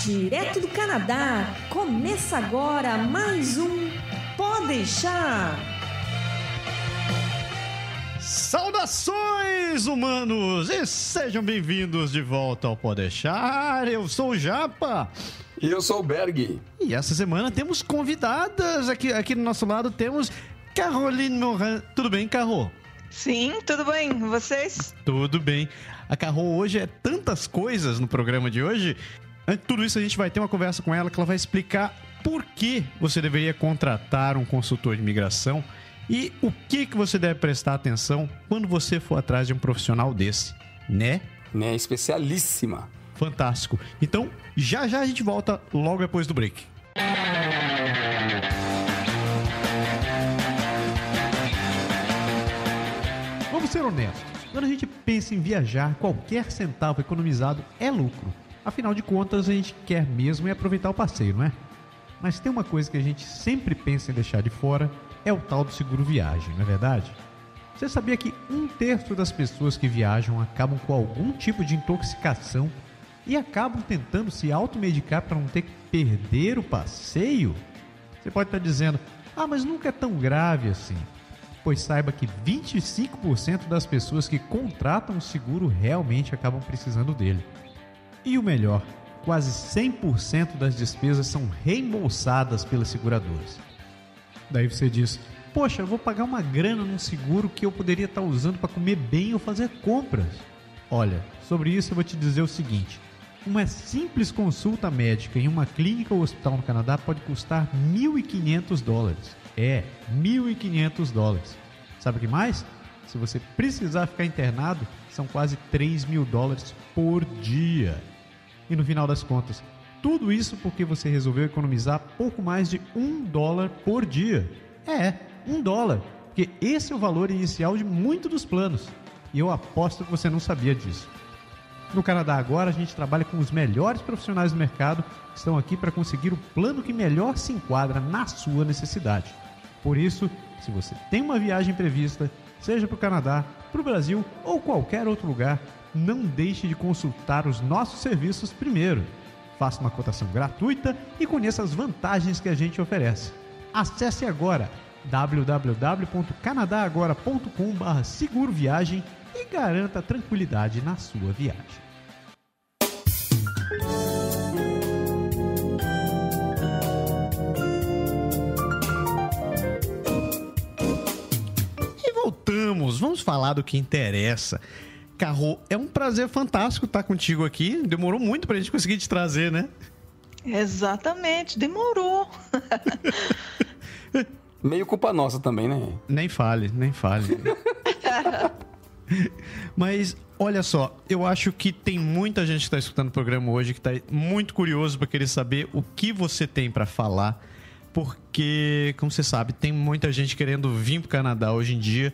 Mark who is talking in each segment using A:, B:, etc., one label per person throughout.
A: direto do Canadá. Começa agora mais um Pode Deixar.
B: Saudações, humanos, e sejam bem-vindos de volta ao Pode Deixar. Eu sou o Japa.
C: E eu sou o Berg.
B: E essa semana temos convidadas. Aqui do nosso lado temos Caroline Morin. Tudo bem, Carol?
D: Sim, tudo bem. Vocês?
B: Tudo bem. A Carol hoje é tantas coisas no programa de hoje. Antes de tudo isso, a gente vai ter uma conversa com ela que ela vai explicar por que você deveria contratar um consultor de imigração e o que você deve prestar atenção quando você for atrás de um profissional desse, né?
C: Né, especialíssima.
B: Fantástico. Então, já a gente volta logo depois do break. Vamos ser honestos. Quando a gente pensa em viajar, qualquer centavo economizado é lucro. Afinal de contas, a gente quer mesmo aproveitar o passeio, não é? Mas tem uma coisa que a gente sempre pensa em deixar de fora, é o tal do seguro viagem, não é verdade? Você sabia que 1/3 das pessoas que viajam acabam com algum tipo de intoxicação e acabam tentando se automedicar para não ter que perder o passeio? Você pode estar dizendo, mas nunca é tão grave assim. Pois saiba que 25% das pessoas que contratam o seguro realmente acabam precisando dele. E o melhor, quase 100% das despesas são reembolsadas pelas seguradoras. Daí você diz, poxa, eu vou pagar uma grana num seguro que eu poderia estar usando para comer bem ou fazer compras. Olha, sobre isso eu vou te dizer o seguinte, uma simples consulta médica em uma clínica ou hospital no Canadá pode custar $1.500. $1.500. Sabe o que mais? Se você precisar ficar internado, são quase $3.000 por dia. E no final das contas, tudo isso porque você resolveu economizar pouco mais de $1 por dia. $1, porque esse é o valor inicial de muitos dos planos. E eu aposto que você não sabia disso. No Canadá agora, a gente trabalha com os melhores profissionais do mercado que estão aqui para conseguir o plano que melhor se enquadra na sua necessidade. Por isso, se você tem uma viagem prevista, seja para o Canadá, para o Brasil ou qualquer outro lugar, não deixe de consultar os nossos serviços primeiro. Faça uma cotação gratuita e conheça as vantagens que a gente oferece. Acesse agora www.canadagora.com/seguroviagem e garanta tranquilidade na sua viagem. E voltamos, vamos falar do que interessa. Carro, é um prazer fantástico estar contigo aqui. Demorou muito pra gente conseguir te trazer, né?
D: Exatamente, demorou.
C: Meio culpa nossa também, né?
B: Nem fale. Mas, olha só, eu acho que tem muita gente que está escutando o programa hoje que está muito curioso para querer saber o que você tem para falar, porque, como você sabe, tem muita gente querendo vir para o Canadá hoje em dia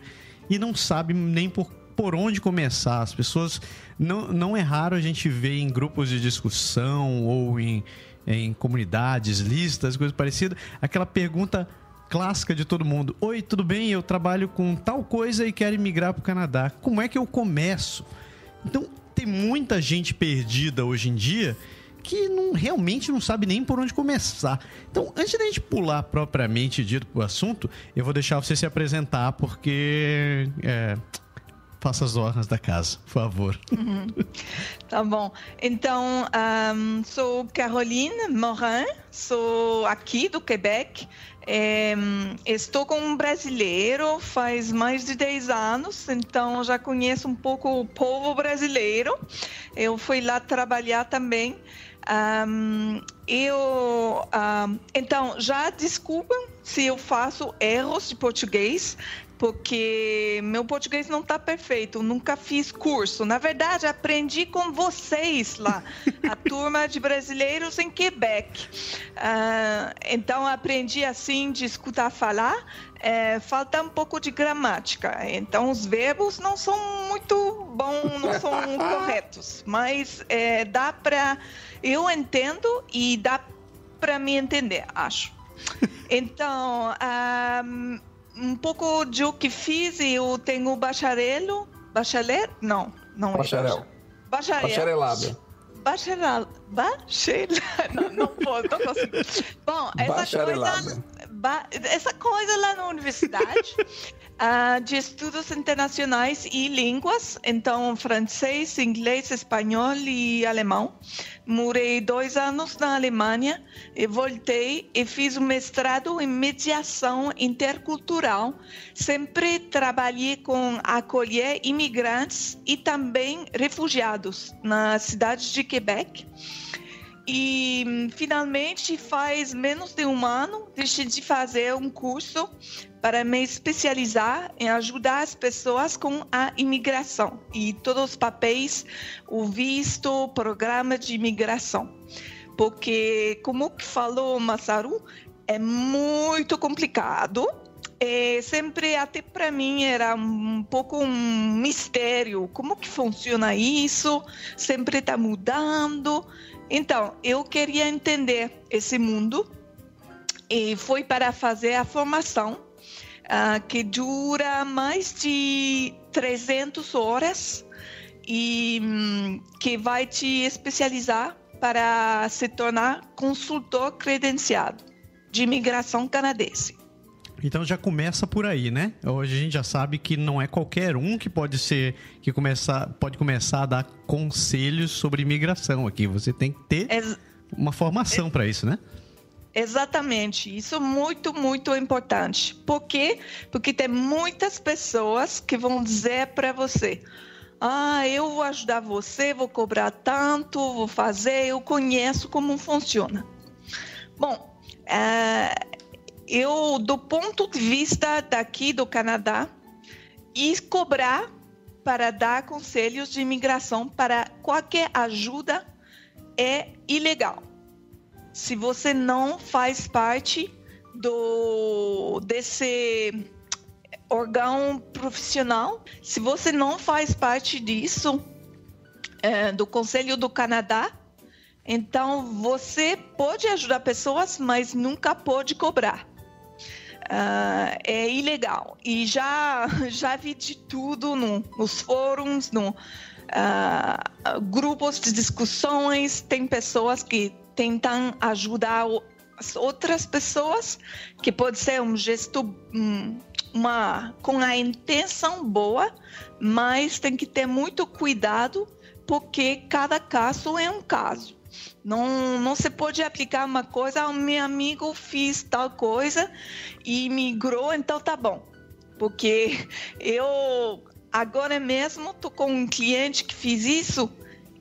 B: e não sabe nem por onde começar. As pessoas, não é raro a gente ver em grupos de discussão ou em comunidades, listas, coisas parecidas, aquela pergunta clássica de todo mundo. Oi, tudo bem? Eu trabalho com tal coisa e quero migrar para o Canadá. Como é que eu começo? Então, tem muita gente perdida hoje em dia que realmente não sabe nem por onde começar. Então, antes da gente pular propriamente dito para o assunto, eu vou deixar você se apresentar, porque... faça as honras da casa, por favor.
D: Tá bom. Então, sou Caroline Morin, sou aqui do Quebec. Estou com um brasileiro faz mais de 10 anos, então já conheço um pouco o povo brasileiro. Eu fui lá trabalhar também. Então, já desculpem se eu faço erros de português, porque meu português não está perfeito, nunca fiz curso. Na verdade, aprendi com vocês lá, a turma de brasileiros em Quebec. Então, aprendi assim de escutar falar, falta um pouco de gramática. Então, os verbos não são muito bons, não são corretos, mas dá para... Eu entendo e dá para me entender, acho. Então... um pouco de o que fiz, eu tenho bacharelado. não consigo. Bom, essa coisa lá na universidade de estudos internacionais e línguas, então francês, inglês, espanhol e alemão. Morei 2 anos na Alemanha e voltei e fiz um mestrado em mediação intercultural. Sempre trabalhei com acolher imigrantes e também refugiados na cidade de Quebec. E finalmente, faz menos de 1 ano, decidi fazer um curso para me especializar em ajudar as pessoas com a imigração e todos os papéis, o visto, o programa de imigração. Porque, como que falou o Masaru, é muito complicado. E sempre, até para mim, era um pouco um mistério. Como que funciona isso? Sempre está mudando. Então, eu queria entender esse mundo e fui para fazer a formação, que dura mais de 300 horas e que vai te especializar para se tornar consultor credenciado de imigração canadense.
B: Então já começa por aí, né? Hoje a gente já sabe que não é qualquer um que pode começar a dar conselhos sobre imigração aqui. Você tem que ter uma formação para isso, né?
D: Exatamente. Isso é muito, muito importante. Por quê? Porque tem muitas pessoas que vão dizer para você: eu vou ajudar você, vou cobrar tanto, vou fazer, eu conheço como funciona. Bom, eu, do ponto de vista daqui do Canadá, e cobrar para dar conselhos de imigração para qualquer ajuda é ilegal. Se você não faz parte desse órgão profissional, se você não faz parte disso, do Conselho do Canadá, então você pode ajudar pessoas, mas nunca pode cobrar. É ilegal. E já vi de tudo nos fóruns, grupos de discussões. Tem pessoas que tentam ajudar as outras pessoas, que pode ser um gesto com a intenção boa, mas tem que ter muito cuidado, porque cada caso é um caso. Não se pode aplicar uma coisa: o meu amigo fez tal coisa e migrou, então tá bom. Porque eu agora mesmo estou com um cliente que fez isso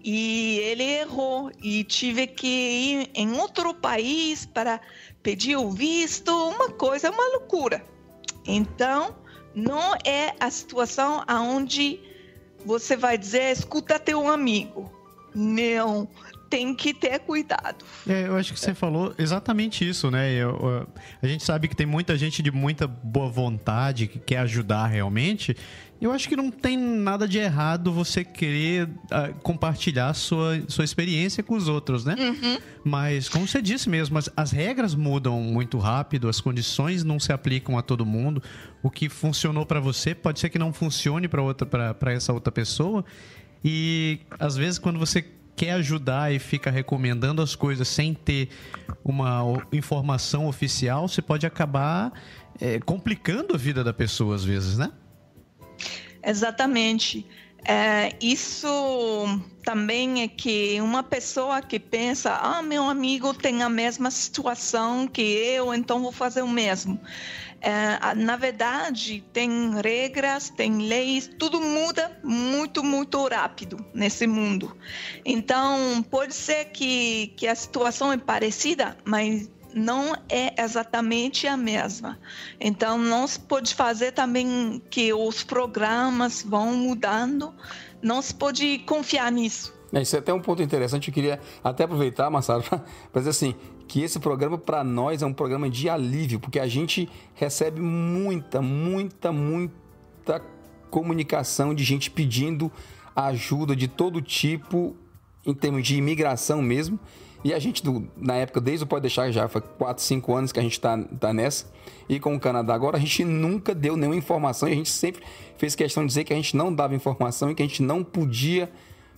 D: e ele errou e tive que ir em outro país para pedir o visto, uma loucura. Então, não é a situação onde você vai dizer: escuta teu amigo. Não, tem que ter cuidado.
B: Eu acho que você falou exatamente isso, né? A gente sabe que tem muita gente de muita boa vontade que quer ajudar realmente. Eu acho que não tem nada de errado você querer compartilhar a sua experiência com os outros, né? Uhum. Mas, como você disse mesmo, as regras mudam muito rápido, as condições não se aplicam a todo mundo. O que funcionou para você pode ser que não funcione para essa outra pessoa. E, às vezes, quando você quer ajudar e fica recomendando as coisas sem ter uma informação oficial, você pode acabar complicando a vida da pessoa, às vezes, né?
D: Exatamente. Isso também é que uma pessoa que pensa: meu amigo tem a mesma situação que eu, então vou fazer o mesmo. Na verdade, tem regras, tem leis, tudo muda muito, muito rápido nesse mundo. Então, pode ser que a situação é parecida, mas não é exatamente a mesma. Então, não se pode fazer também que os programas vão mudando, não se pode confiar nisso.
C: Isso é até um ponto interessante. Eu queria até aproveitar, Masaru, para dizer assim, que esse programa para nós é um programa de alívio, porque a gente recebe muita comunicação de gente pedindo ajuda de todo tipo, em termos de imigração mesmo. E a gente, na época, desde o Pode Deixar, já foi 4, 5 anos que a gente tá nessa. E com o Canadá agora, a gente nunca deu nenhuma informação. E a gente sempre fez questão de dizer que a gente não dava informação e que a gente não podia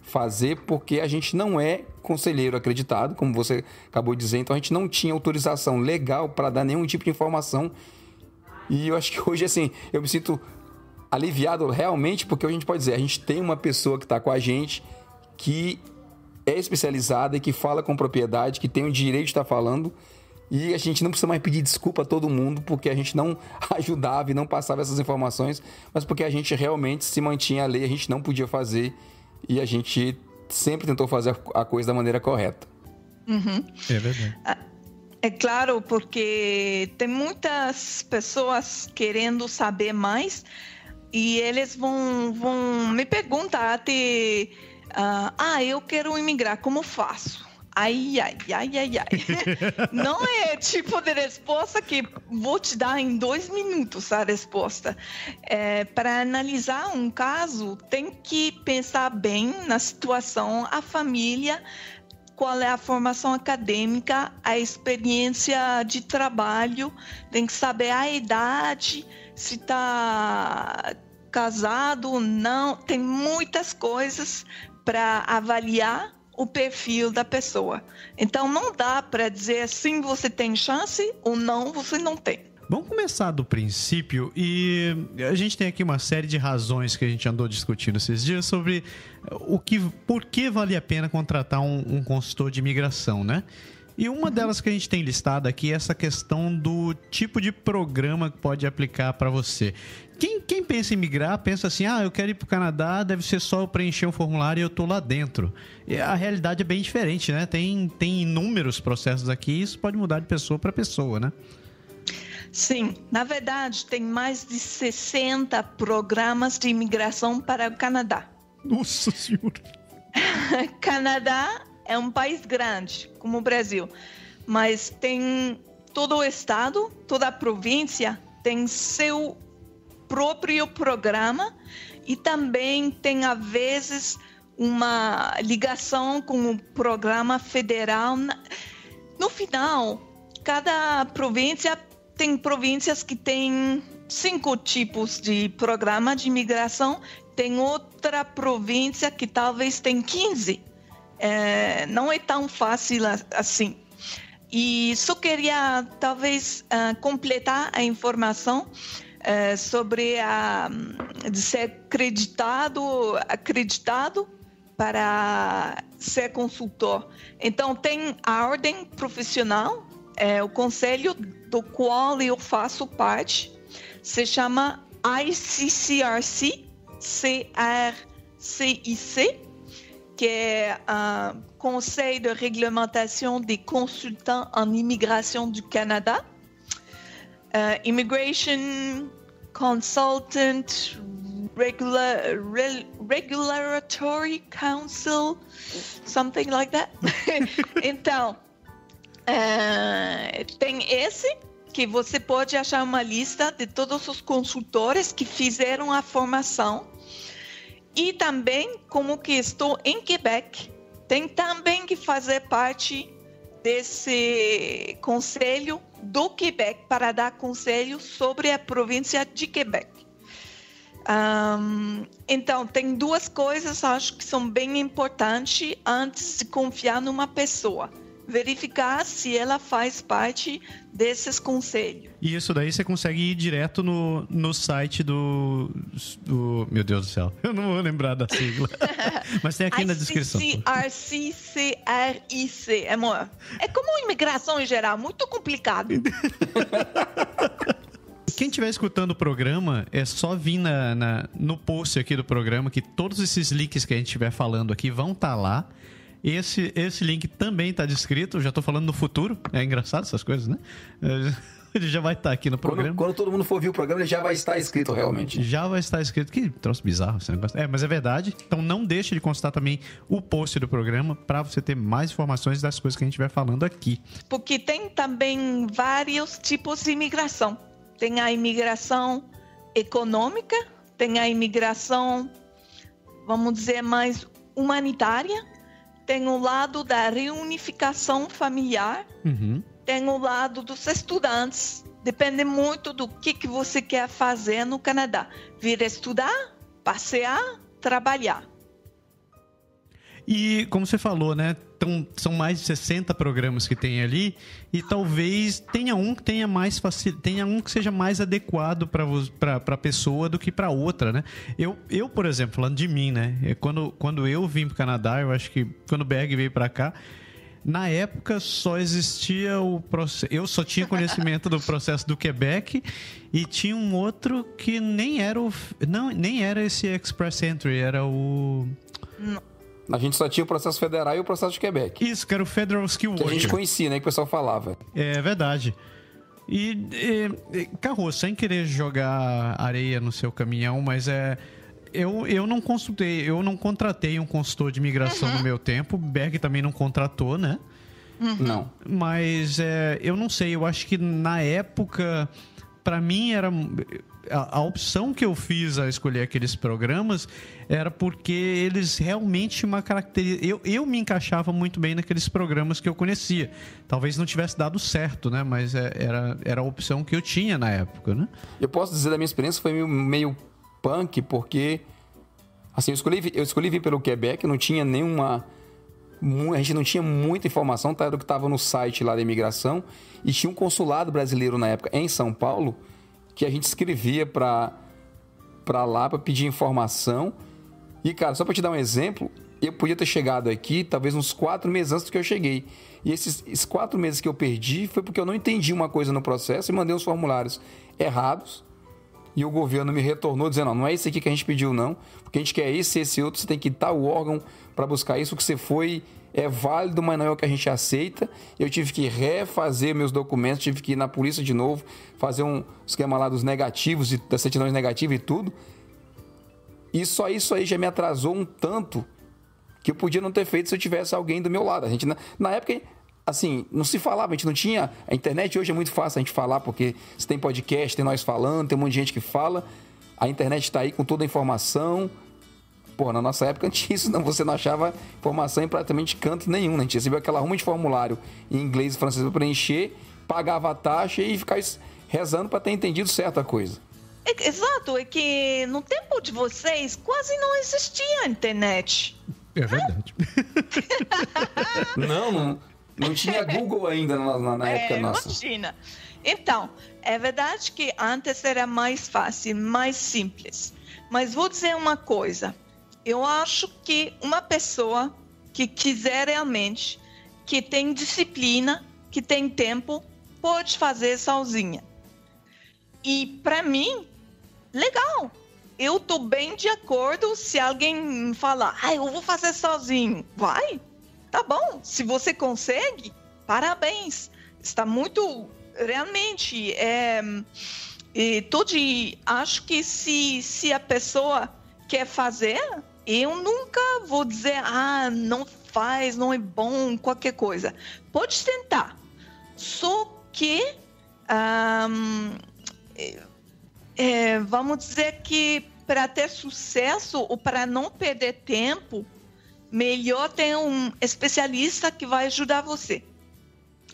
C: fazer, porque a gente não é conselheiro acreditado, como você acabou de dizer, então a gente não tinha autorização legal para dar nenhum tipo de informação. E eu acho que hoje, assim, eu me sinto aliviado realmente, porque a gente pode dizer, a gente tem uma pessoa que está com a gente, que é especializada e que fala com propriedade, que tem o direito de estar falando, e a gente não precisa mais pedir desculpa a todo mundo porque a gente não ajudava e não passava essas informações, mas porque a gente realmente se mantinha a lei, a gente não podia fazer e a gente sempre tentou fazer a coisa da maneira correta.
D: Uhum.
B: É verdade.
D: É claro, porque tem muitas pessoas querendo saber mais e eles vão me perguntar até... eu quero imigrar, como faço? Ai. Não é tipo de resposta que vou te dar em 2 minutos a resposta. Para analisar um caso, tem que pensar bem na situação, a família, qual é a formação acadêmica, a experiência de trabalho, tem que saber a idade, se está casado ou não, tem muitas coisas para avaliar o perfil da pessoa. Então, não dá para dizer assim, você tem chance ou não, você não tem.
B: Vamos começar do princípio e a gente tem aqui uma série de razões que a gente andou discutindo esses dias sobre por que vale a pena contratar um consultor de imigração, né? E uma delas que a gente tem listado aqui é essa questão do tipo de programa que pode aplicar para você. Quem pensa em migrar, pensa assim, eu quero ir para o Canadá, deve ser só eu preencher um formulário e eu estou lá dentro. E a realidade é bem diferente, né? Tem inúmeros processos aqui e isso pode mudar de pessoa para pessoa, né?
D: Sim, na verdade, tem mais de 60 programas de imigração para o Canadá.
B: Nossa Senhora!
D: Canadá é um país grande, como o Brasil, mas tem todo o estado, toda a província tem seu próprio programa e também tem, às vezes, uma ligação com o programa federal. No final, cada província tem províncias que têm 5 tipos de programa de imigração, tem outra província que talvez tem 15. Não é tão fácil assim. E só queria, talvez, completar a informação sobre de ser acreditado para ser consultor. Então, tem a ordem profissional, o conselho do qual eu faço parte, se chama ICCRC, CRCIC, que é o Conseil de Réglementation des Consultants en Immigration du Canada, Immigration Consultant Regulatory Council, something like that. Então, tem esse, que você pode achar uma lista de todos os consultores que fizeram a formação. E também, como que estou em Quebec, tem também que fazer parte desse conselho do Quebec para dar conselho sobre a província de Quebec. Então, tem 2 coisas, acho que são bem importantes antes de confiar numa pessoa. Verificar se ela faz parte desses conselhos.
B: E isso daí você consegue ir direto no site do... Meu Deus do céu, eu não vou lembrar da sigla. Mas tem aqui na descrição.
D: ICCRC, amor. É como imigração em geral, muito complicado.
B: Quem estiver escutando o programa, é só vir no post aqui do programa, que todos esses links que a gente estiver falando aqui vão estar lá. Esse link também está descrito, já estou falando no futuro. É engraçado essas coisas, né? Ele já vai estar aqui no programa.
C: Quando todo mundo for ver o programa, ele já vai estar escrito realmente.
B: Já vai estar escrito. Que troço bizarro esse negócio. Mas é verdade. Então não deixe de consultar também o post do programa para você ter mais informações das coisas que a gente vai falando aqui.
D: Porque tem também vários tipos de imigração. Tem a imigração econômica, tem a imigração, vamos dizer, mais humanitária. Tem o lado da reunificação familiar, tem o lado dos estudantes. Depende muito do que você quer fazer no Canadá. Vir estudar, passear, trabalhar.
B: E, como você falou, né? São mais de 60 programas que tem ali e talvez tenha um que tenha mais tenha um que seja mais adequado para a pessoa do que para outra, né? Eu, por exemplo, falando de mim, né? Quando eu vim para o Canadá, eu acho que quando o Berg veio para cá, na época só existia o processo. Eu só tinha conhecimento do processo do Quebec e tinha um outro que nem era esse Express Entry, era o...
C: A gente só tinha o processo federal e o processo de Quebec.
B: Isso, que era o Federal Skill Worker.
C: Que a gente conhecia, né? Que o pessoal falava.
B: É verdade. Carro, sem querer jogar areia no seu caminhão, mas eu não consultei, eu não contratei um consultor de imigração no meu tempo. Berg também não contratou, né?
C: Não.
B: Mas eu não sei, eu acho que na época, para mim era... A opção que eu fiz a escolher aqueles programas era porque eles realmente tinham uma característica... Eu me encaixava muito bem naqueles programas que eu conhecia. Talvez não tivesse dado certo, né? Mas era a opção que eu tinha na época, né?
C: Eu posso dizer da minha experiência, foi meio punk, porque... Assim, eu escolhi vir pelo Quebec, não tinha nenhuma... A gente não tinha muita informação, tá? Era o que estava no site lá da imigração. E tinha um consulado brasileiro na época, em São Paulo, que a gente escrevia para lá para pedir informação. E, cara, só para te dar um exemplo, eu podia ter chegado aqui talvez uns 4 meses antes do que eu cheguei. E esses 4 meses que eu perdi foi porque eu não entendi uma coisa no processo e mandei os formulários errados. E o governo me retornou dizendo, não é isso aqui que a gente pediu, não. Porque a gente quer esse outro, você tem que ir tal órgão para buscar isso. O que você foi é válido, mas não é o que a gente aceita. Eu tive que refazer meus documentos, tive que ir na polícia de novo, fazer um esquema lá dos negativos, das certidões negativas e tudo. E só isso aí já me atrasou um tanto que eu podia não ter feito se eu tivesse alguém do meu lado. A gente, na época, assim, não se falava, a gente não tinha... A internet hoje é muito fácil a gente falar, porque você tem podcast, tem nós falando, tem um monte de gente que fala. A internet está aí com toda a informação. Pô, na nossa época não tinha isso, não. Você não achava informação em praticamente canto nenhum, né? A gente recebia aquela ruma de formulário em inglês e francês para preencher, pagava a taxa e ficava rezando para ter entendido certo a coisa.
D: Exato, é que no tempo de vocês quase não existia a internet.
B: É verdade.
C: Não tinha Google ainda na época nossa.
D: Imagina. Então, é verdade que antes era mais fácil, mais simples. Mas vou dizer uma coisa. Eu acho que uma pessoa que quiser realmente, que tem disciplina, que tem tempo, pode fazer sozinha. E para mim, legal. Eu tô bem de acordo se alguém me falar, eu vou fazer sozinho. Vai, tá bom. Se você consegue, parabéns. Está muito, realmente, acho que se a pessoa quer fazer, eu nunca vou dizer, não faz, não é bom, qualquer coisa. Pode tentar. Só que, vamos dizer que para ter sucesso ou para não perder tempo, melhor ter um especialista que vai ajudar você.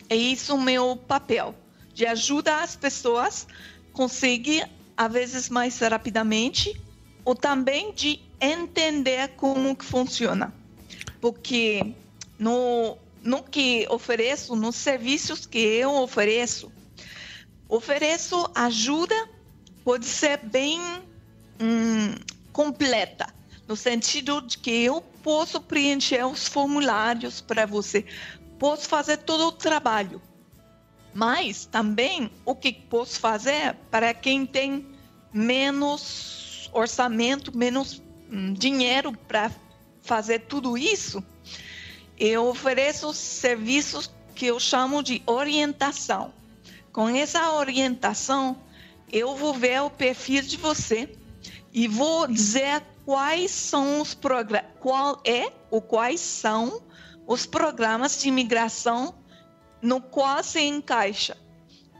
D: É isso o meu papel, de ajudar as pessoas a conseguir, às vezes mais rapidamente, ou também de entender como que funciona. Porque no que ofereço, nos serviços que eu ofereço ajuda, pode ser bem completa, no sentido de que eu posso preencher os formulários para você, posso fazer todo o trabalho, mas também o que posso fazer para quem tem menos orçamento, menos dinheiro para fazer tudo isso, eu ofereço serviços que eu chamo de orientação. Com essa orientação, eu vou ver o perfil de você e vou dizer quais são os programas de imigração no qual se encaixa.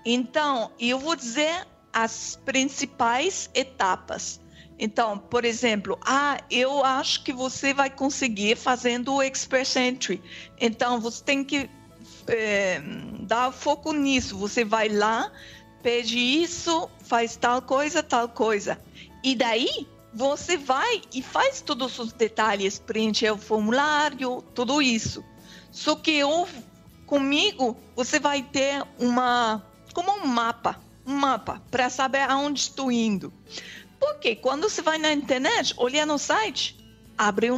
D: Então, eu vou dizer as principais etapas. Então, por exemplo, eu acho que você vai conseguir fazendo o Express Entry. Então, você tem que dar foco nisso. Você vai lá, pede isso, faz tal coisa. E daí, você vai e faz todos os detalhes, preencher o formulário, tudo isso. Só que comigo, você vai ter como um mapa para saber aonde estou indo. Porque quando você vai na internet, olha no site, abre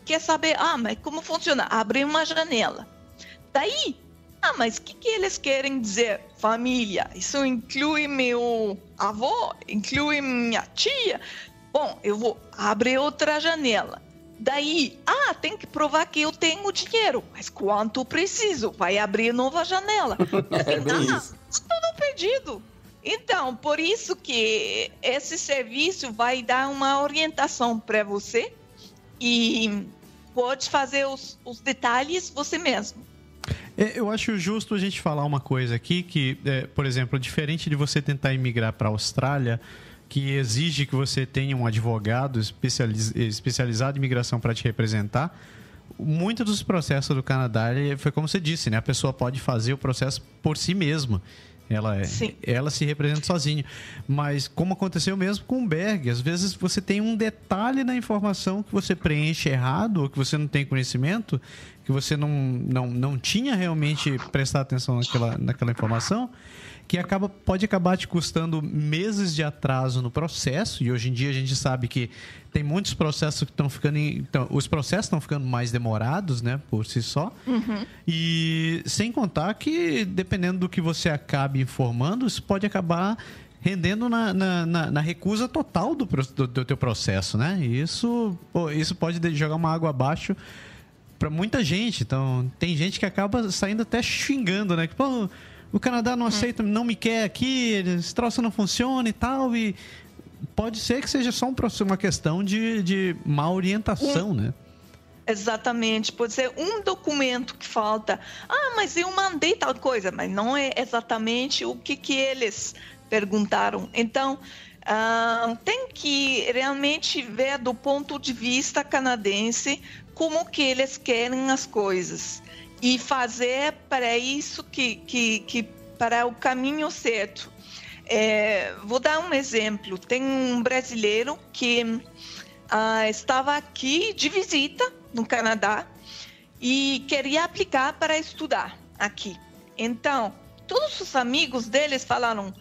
D: quer saber, mas como funciona? Abre uma janela. Daí, mas o que eles querem dizer? Família, isso inclui meu avô, inclui minha tia. Bom, eu vou abrir outra janela. Daí, tem que provar que eu tenho dinheiro. Mas quanto preciso? Vai abrir nova janela. Tudo perdido. Então, por isso que esse serviço vai dar uma orientação para você e pode fazer os detalhes você mesmo.
B: Eu acho justo a gente falar uma coisa aqui que, por exemplo, diferente de você tentar imigrar para a Austrália, que exige que você tenha um advogado especializado em imigração para te representar, muitos dos processos do Canadá, foi como você disse, né? A pessoa pode fazer o processo por si mesma. Ela se representa sozinha. Mas como aconteceu mesmo com o Berg, às vezes você tem um detalhe na informação que você preenche errado, ou que você não tem conhecimento, que você não tinha realmente prestado atenção naquela informação, que pode acabar te custando meses de atraso no processo. E hoje em dia a gente sabe que tem muitos processos que estão ficando... os processos estão ficando mais demorados, né, por si só. Uhum. E sem contar que, dependendo do que você acabe informando, isso pode acabar rendendo na recusa total do teu processo, né? E isso pode jogar uma água abaixo para muita gente. Então, tem gente que acaba saindo até xingando, né? Que, o Canadá não aceita, não me quer aqui, esse troço não funciona e tal. E pode ser que seja só uma questão de má orientação, né?
D: Exatamente. Pode ser um documento que falta. Mas eu mandei tal coisa, mas não é exatamente o que eles perguntaram. Então, tem que realmente ver do ponto de vista canadense como que eles querem as coisas. E fazer para isso para o caminho certo. Vou dar um exemplo. Tem um brasileiro que estava aqui de visita no Canadá e queria aplicar para estudar aqui. Então, todos os amigos deles falaram: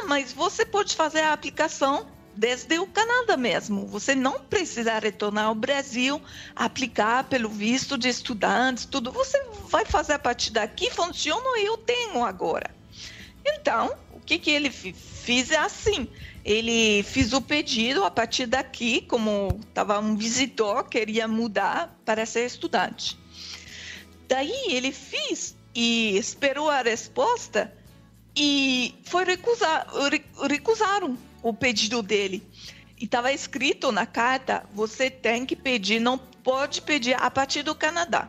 D: mas você pode fazer a aplicação desde o Canadá mesmo. Você não precisa retornar ao Brasil, aplicar pelo visto de estudantes, tudo. Você vai fazer a partir daqui, funciona, eu tenho agora. Então, o que ele fez é assim. Ele fez o pedido a partir daqui, como estava um visitor, queria mudar para ser estudante. Daí ele fez e esperou a resposta e recusaram o pedido dele. E estava escrito na carta: você tem que pedir, não pode pedir a partir do Canadá.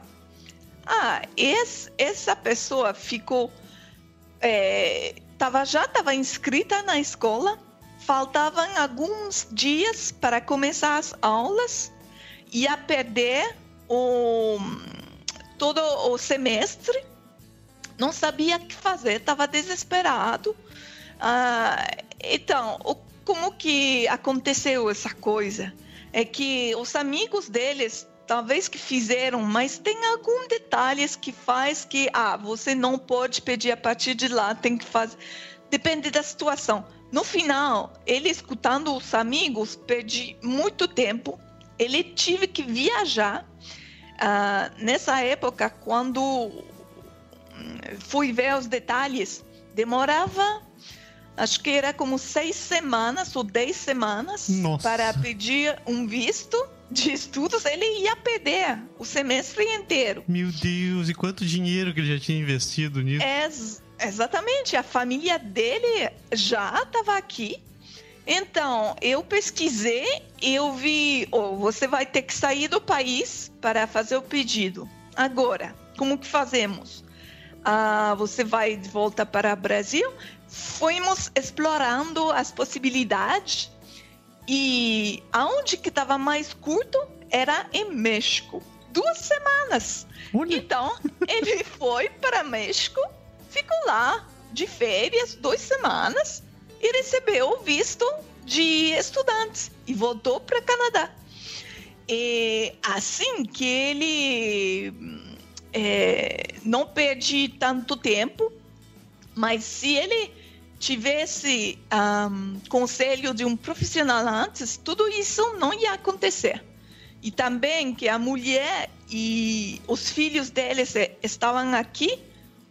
D: Essa pessoa ficou... já estava inscrita na escola, faltavam alguns dias para começar as aulas, ia perder todo o semestre, não sabia o que fazer, estava desesperado. Então, como que aconteceu essa coisa? É que os amigos deles, talvez que fizeram, mas tem alguns detalhes que faz que, você não pode pedir a partir de lá, tem que fazer, depende da situação. No final, ele escutando os amigos, perdi muito tempo, ele tive que viajar. Nessa época, quando fui ver os detalhes, demorava... Acho que era como 6 semanas ou 10 semanas. Nossa. Para pedir um visto de estudos. Ele ia perder o semestre inteiro.
B: Meu Deus, e quanto dinheiro que ele já tinha investido nisso?
D: Exatamente, a família dele já estava aqui. Então, eu pesquisei e eu vi, você vai ter que sair do país para fazer o pedido. Agora, como que fazemos? Você vai de volta para o Brasil? Fomos explorando as possibilidades e aonde que estava mais curto era em México. 2 semanas. Então, ele foi para México, ficou lá de férias 2 semanas e recebeu o visto de estudantes e voltou para o Canadá. E assim que ele não perde tanto tempo, mas se ele tivesse conselho de um profissional antes, tudo isso não ia acontecer. E também que a mulher e os filhos deles estavam aqui,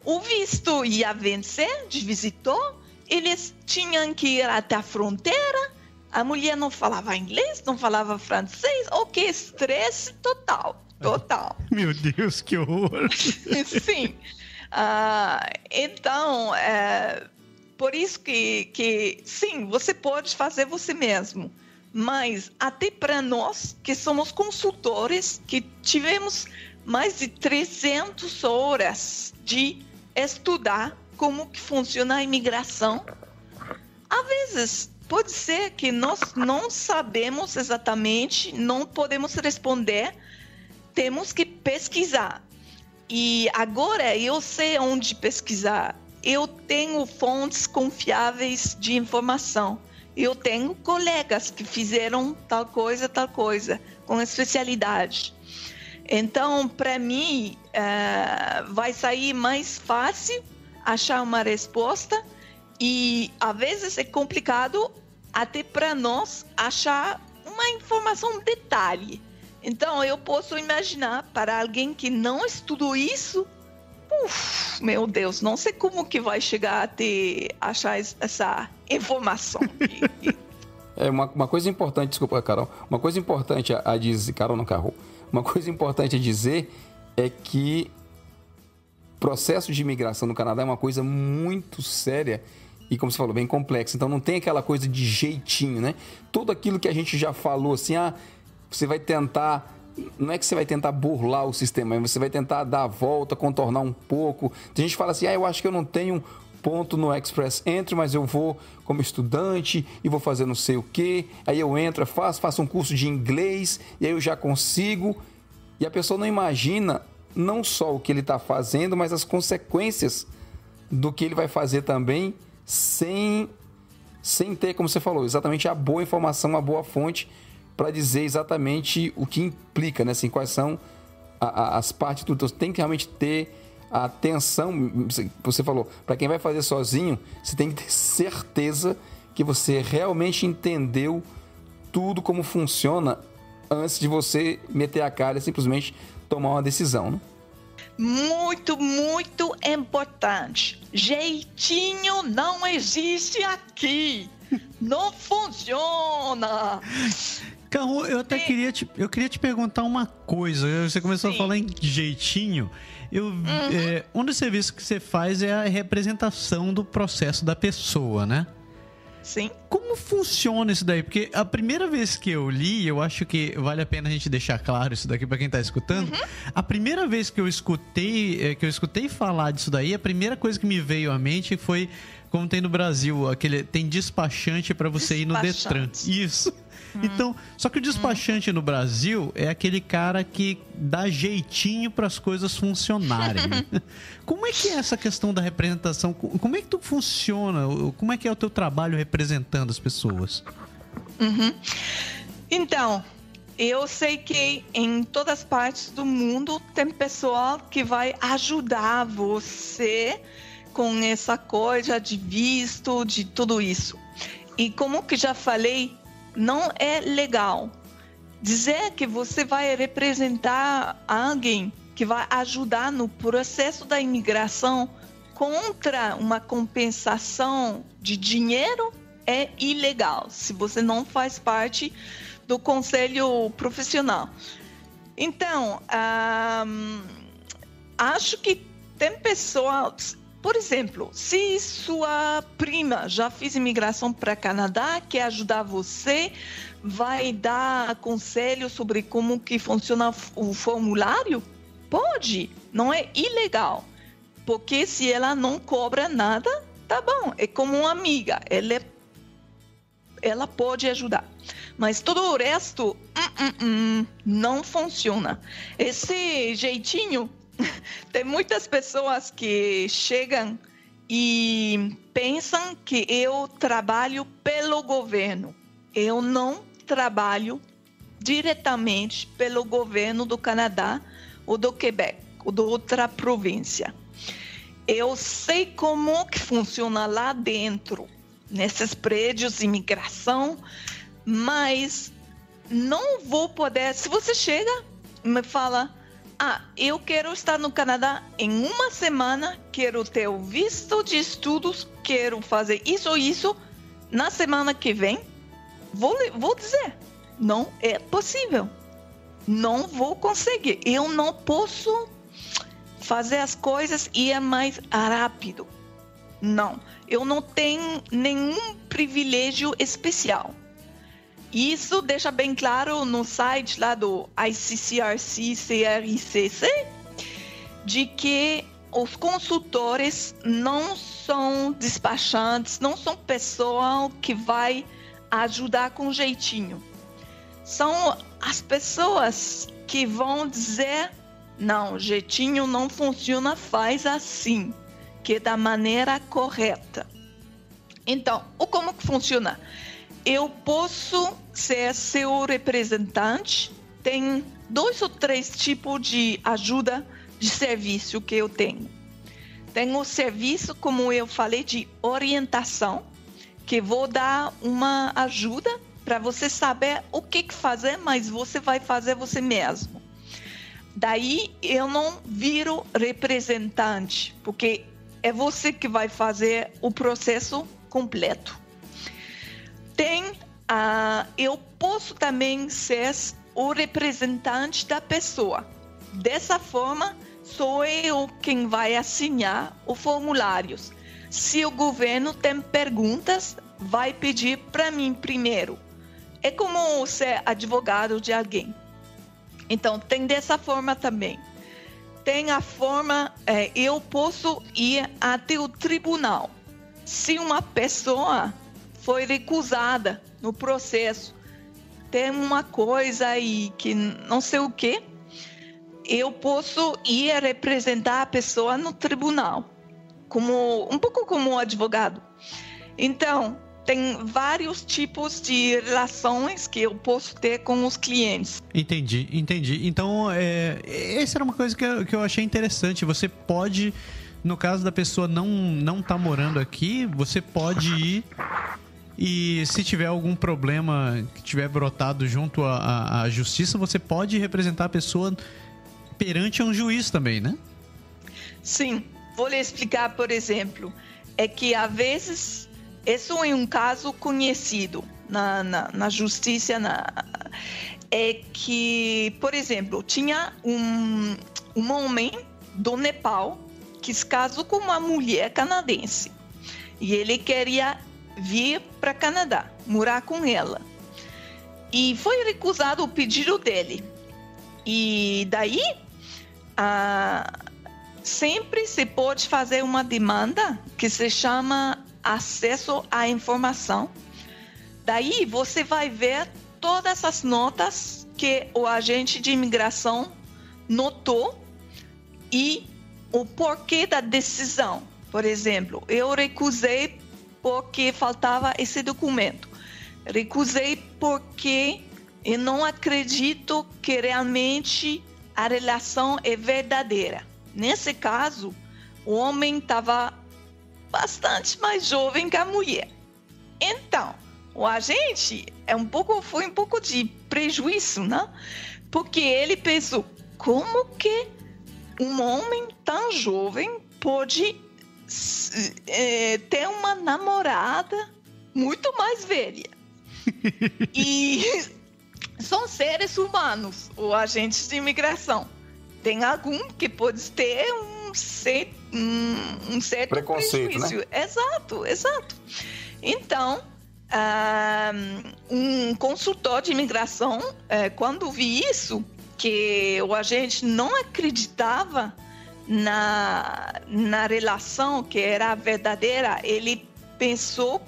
D: o visto ia vencer de visitor, eles tinham que ir até a fronteira, a mulher não falava inglês, não falava francês, que estresse total.
B: Meu Deus, que horror!
D: Sim. Então, por isso que sim, você pode fazer você mesmo, mas até para nós que somos consultores, que tivemos mais de 300 horas de estudar como que funciona a imigração, às vezes pode ser que nós não sabemos exatamente, não podemos responder, temos que pesquisar. E agora eu sei onde pesquisar. Eu tenho fontes confiáveis de informação. Eu tenho colegas que fizeram tal coisa, com especialidade. Então, para mim, vai sair mais fácil achar uma resposta e, às vezes, é complicado até para nós achar uma informação detalhe. Então, eu posso imaginar, para alguém que não estudou isso, meu Deus, não sei como que vai chegar até achar essa informação.
C: Uma coisa importante, desculpa, Carol, uma coisa importante a dizer, Carol não Carol, uma coisa importante a dizer é que o processo de imigração no Canadá é uma coisa muito séria e, como você falou, bem complexa. Então, não tem aquela coisa de jeitinho, né? Tudo aquilo que a gente já falou, assim, você vai tentar... Não é que você vai tentar burlar o sistema, mas você vai tentar dar a volta, contornar um pouco. Tem gente que fala assim, eu acho que eu não tenho ponto no Express Entry, mas eu vou como estudante e vou fazer não sei o quê. Aí eu entro, faço um curso de inglês e aí eu já consigo. E a pessoa não imagina não só o que ele está fazendo, mas as consequências do que ele vai fazer também sem ter, como você falou, exatamente a boa informação, a boa fonte para dizer exatamente o que implica, né? Assim, quais são as partes do... Então, tem que realmente ter a atenção. Você falou, para quem vai fazer sozinho, você tem que ter certeza que você realmente entendeu tudo como funciona antes de você meter a cara e simplesmente tomar uma decisão, né?
D: Muito, muito importante. Jeitinho não existe aqui. Não funciona.
B: Carol, eu até queria te perguntar uma coisa. Você começou a falar em jeitinho. Um dos serviços que você faz é a representação do processo da pessoa, né?
D: Sim.
B: Como funciona isso daí? Porque a primeira vez que eu li, eu acho que vale a pena a gente deixar claro isso daqui para quem tá escutando. A primeira vez que eu escutei falar disso daí, a primeira coisa que me veio à mente foi como tem no Brasil, tem despachante para você ir no Detran. Isso. Então, só que o despachante no Brasil é aquele cara que dá jeitinho para as coisas funcionarem. Como é que é essa questão da representação? Como é que tu funciona? Como é que é o teu trabalho representando as pessoas?
D: Então, eu sei que em todas as partes do mundo tem pessoal que vai ajudar você com essa coisa de visto, de tudo isso. E como que já falei, não é legal dizer que você vai representar alguém que vai ajudar no processo da imigração contra uma compensação de dinheiro é ilegal, se você não faz parte do conselho profissional. Então, acho que tem pessoas... Por exemplo, se sua prima já fez imigração para o Canadá, quer ajudar você, vai dar conselho sobre como que funciona o formulário? Pode, não é ilegal. Porque se ela não cobra nada, tá bom, é como uma amiga, ela pode ajudar. Mas todo o resto, não funciona. Esse jeitinho... Tem muitas pessoas que chegam e pensam que eu trabalho pelo governo. eu não trabalho diretamente pelo governo do Canadá ou do Quebec ou de outra província. Eu sei como que funciona lá dentro, nesses prédios de imigração, mas não vou poder... Se você chega e me fala, eu quero estar no Canadá em uma semana, quero ter o visto de estudos, quero fazer isso ou isso, na semana que vem, vou dizer, não é possível. Não vou conseguir. Eu não posso fazer as coisas e ir mais rápido. Não, eu não tenho nenhum privilégio especial. Isso deixa bem claro no site lá do ICCRC, de que os consultores não são despachantes, não são pessoal que vai ajudar com jeitinho. São as pessoas que vão dizer, não, jeitinho não funciona, faz assim, que é da maneira correta. Então, como que funciona? Eu posso ser seu representante. Tem 2 ou 3 tipos de ajuda de serviço que eu tenho. Tem o serviço, como eu falei, de orientação, que vou dar uma ajuda para você saber o que fazer, mas você vai fazer você mesmo. Daí eu não viro representante, porque é você que vai fazer o processo completo. Eu posso também ser o representante da pessoa. Dessa forma, sou eu quem vai assinar os formulários. Se o governo tem perguntas, vai pedir para mim primeiro. É como ser advogado de alguém. Então, tem dessa forma também. Tem a forma, eu posso ir até o tribunal. Se uma pessoa foi recusada no processo, tem uma coisa aí que não sei o que, eu posso ir representar a pessoa no tribunal, um pouco como advogado. Então, tem vários tipos de relações que eu posso ter com os clientes.
B: Entendi. Então, essa era uma coisa que eu achei interessante. Você pode, no caso da pessoa não tá morando aqui, você pode ir e se tiver algum problema que tiver brotado junto à justiça, você pode representar a pessoa perante um juiz também, né? Sim.
D: Vou lhe explicar, por exemplo, é que às vezes... Isso é um caso conhecido na justiça. É que, por exemplo, tinha um homem do Nepal que se casou com uma mulher canadense. E ele queria vir para o Canadá, morar com ela. E foi recusado o pedido dele. E daí, sempre se pode fazer uma demanda que se chama acesso à informação. Daí você vai ver todas as notas que o agente de imigração notou e o porquê da decisão. Por exemplo, eu recusei porque faltava esse documento. Recusei porque eu não acredito que realmente a relação é verdadeira. Nesse caso, o homem estava bastante mais jovem que a mulher. Então, o agente foi um pouco de prejuízo, né? Porque ele pensou, como que um homem tão jovem pode ter uma namorada muito mais velha? E são seres humanos, os agentes de imigração. Tem algum que pode ter um certo
C: preconceito,
D: prejuízo.
C: Né?
D: Exato. Então, um consultor de imigração, quando vi isso, que o agente não acreditava na relação que era verdadeira, ele pensava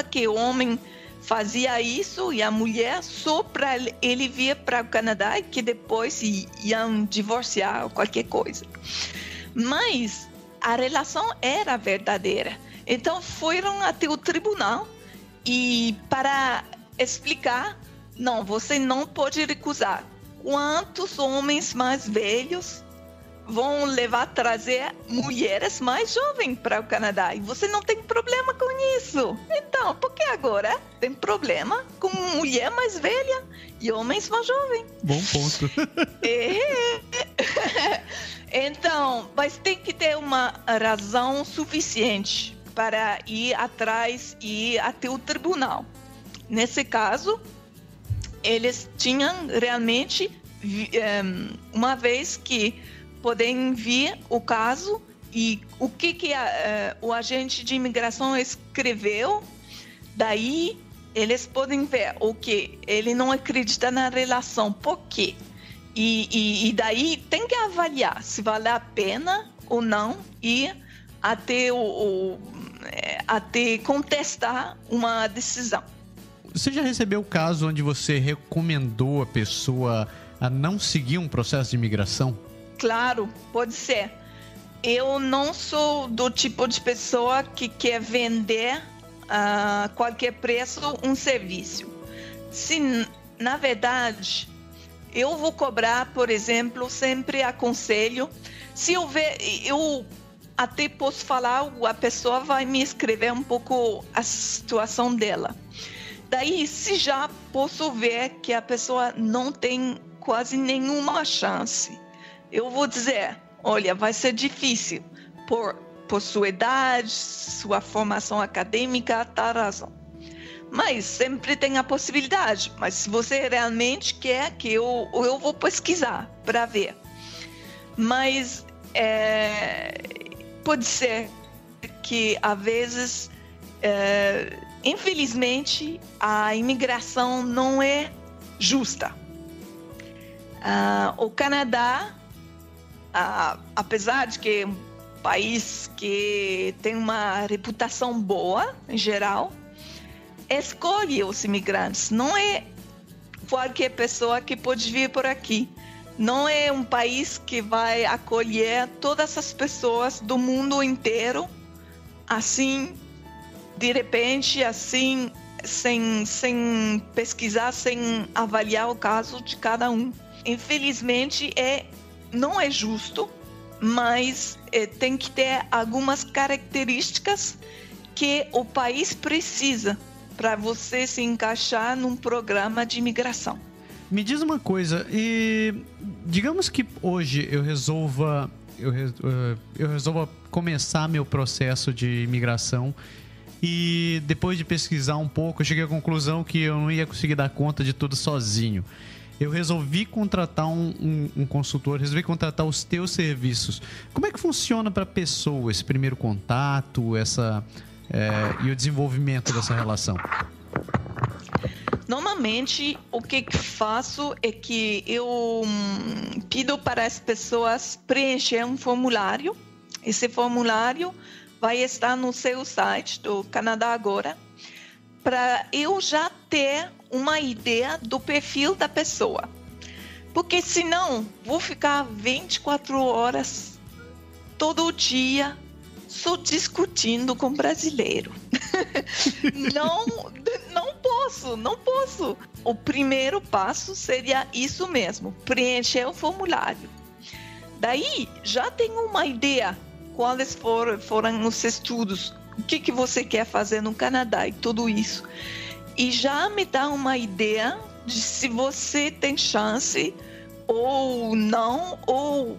D: que o homem fazia isso e a mulher só para ele vir para o Canadá e que depois iam divorciar ou qualquer coisa. Mas a relação era verdadeira. Então foram até o tribunal e para explicar, não, você não pode recusar. Quantos homens mais velhos vão trazer mulheres mais jovens para o Canadá? E você não tem problema com isso. Então, por que agora tem problema com mulher mais velha e homens mais jovens?
B: Bom ponto.
D: Então, mas tem que ter uma razão suficiente para ir atrás e até o tribunal. Nesse caso, eles tinham realmente uma vez que podem vir o caso e o que o agente de imigração escreveu, daí eles podem ver o que ele não acredita na relação, por quê? E daí tem que avaliar se vale a pena ou não ir até contestar uma decisão.
B: Você já recebeu o caso onde você recomendou a pessoa a não seguir um processo de imigração?
D: Claro, pode ser. Eu não sou do tipo de pessoa que quer vender a qualquer preço um serviço. Se, na verdade, eu vou cobrar, por exemplo, sempre aconselho, se eu ver, eu até posso falar, a pessoa vai me escrever um pouco a situação dela. Daí, se já posso ver que a pessoa não tem quase nenhuma chance, eu vou dizer, olha, vai ser difícil por sua idade, sua formação acadêmica, tal razão. Mas sempre tem a possibilidade. Mas se você realmente quer que eu vou pesquisar para ver. Mas pode ser que, às vezes, infelizmente, a imigração não é justa. O Canadá, apesar de que é um país que tem uma reputação boa, em geral, escolhe os imigrantes. Não é qualquer pessoa que pode vir por aqui. Não é um país que vai acolher todas as pessoas do mundo inteiro, assim, de repente, assim, sem pesquisar, sem avaliar o caso de cada um. Infelizmente, não é justo, mas tem que ter algumas características que o país precisa para você se encaixar num programa de imigração.
B: Me diz uma coisa, e digamos que hoje eu resolva começar meu processo de imigração e depois de pesquisar um pouco, eu cheguei à conclusão que eu não ia conseguir dar conta de tudo sozinho. Eu resolvi contratar um consultor, resolvi contratar os teus serviços. Como é que funciona para a pessoa esse primeiro contato, e o desenvolvimento dessa relação?
D: Normalmente, o que faço é que eu pido para as pessoas preencher um formulário. Esse formulário vai estar no seu site do Canadá Agora, para eu já ter uma ideia do perfil da pessoa. Porque senão, vou ficar 24 horas todo dia só discutindo com brasileiro. Não posso. O primeiro passo seria isso mesmo, preencher o formulário. Daí, já tenho uma ideia quais foram os estudos, o que você quer fazer no Canadá e tudo isso. E já me dá uma ideia de se você tem chance ou não, ou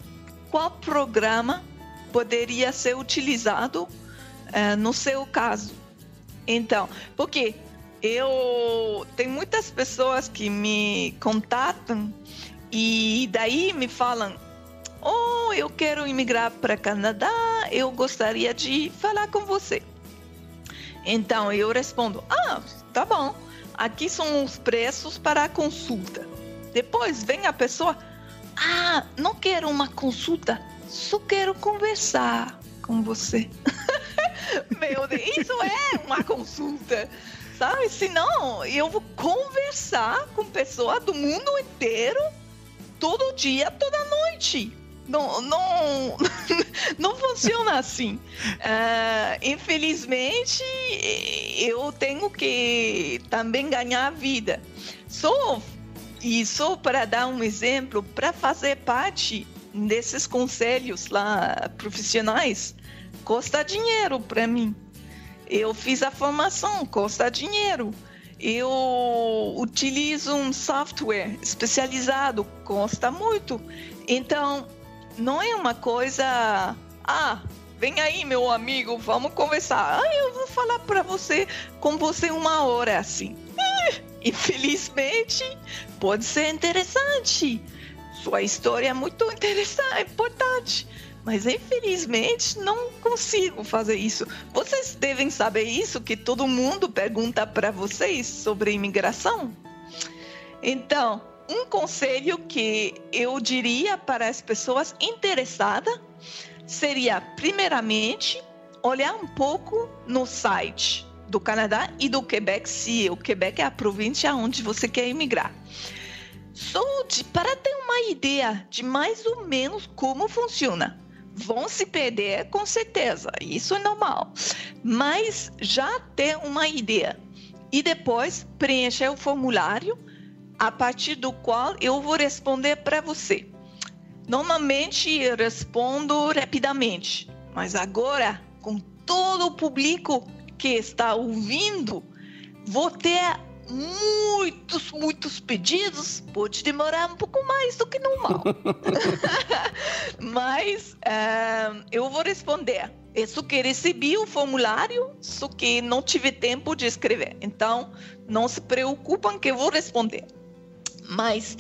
D: qual programa poderia ser utilizado no seu caso. Então, porque tem muitas pessoas que me contatam e daí me falam: eu quero imigrar para o Canadá, eu gostaria de falar com você. Então eu respondo: tá bom, aqui são os preços para a consulta. Depois vem a pessoa: não quero uma consulta, só quero conversar com você. Meu Deus, isso é uma consulta, sabe? Senão eu vou conversar com pessoas do mundo inteiro, todo dia, toda noite. Não funciona assim. Infelizmente, eu tenho que também ganhar a vida. Só para dar um exemplo, para fazer parte desses conselhos lá profissionais, custa dinheiro para mim. Eu fiz a formação, custa dinheiro. Eu utilizo um software especializado, custa muito. Então, não é uma coisa... vem aí, meu amigo, vamos conversar. Eu vou falar para você, com você 1 hora assim. Infelizmente, pode ser interessante. Sua história é muito interessante, importante. Mas, infelizmente, não consigo fazer isso. Vocês devem saber isso, que todo mundo pergunta para vocês sobre imigração. Então, um conselho que eu diria para as pessoas interessadas seria, primeiramente, olhar um pouco no site do Canadá e do Quebec, se o Quebec é a província onde você quer imigrar. Para ter uma ideia de mais ou menos como funciona. Vão se perder, com certeza, isso é normal. Mas já ter uma ideia. E depois preencher o formulário, a partir do qual eu vou responder para você. Normalmente eu respondo rapidamente, mas agora, com todo o público que está ouvindo, vou ter muitos pedidos, pode demorar um pouco mais do que normal. Mas eu vou responder. Isso que recebi o formulário, só que não tive tempo de escrever. Então, não se preocupem que eu vou responder. Mas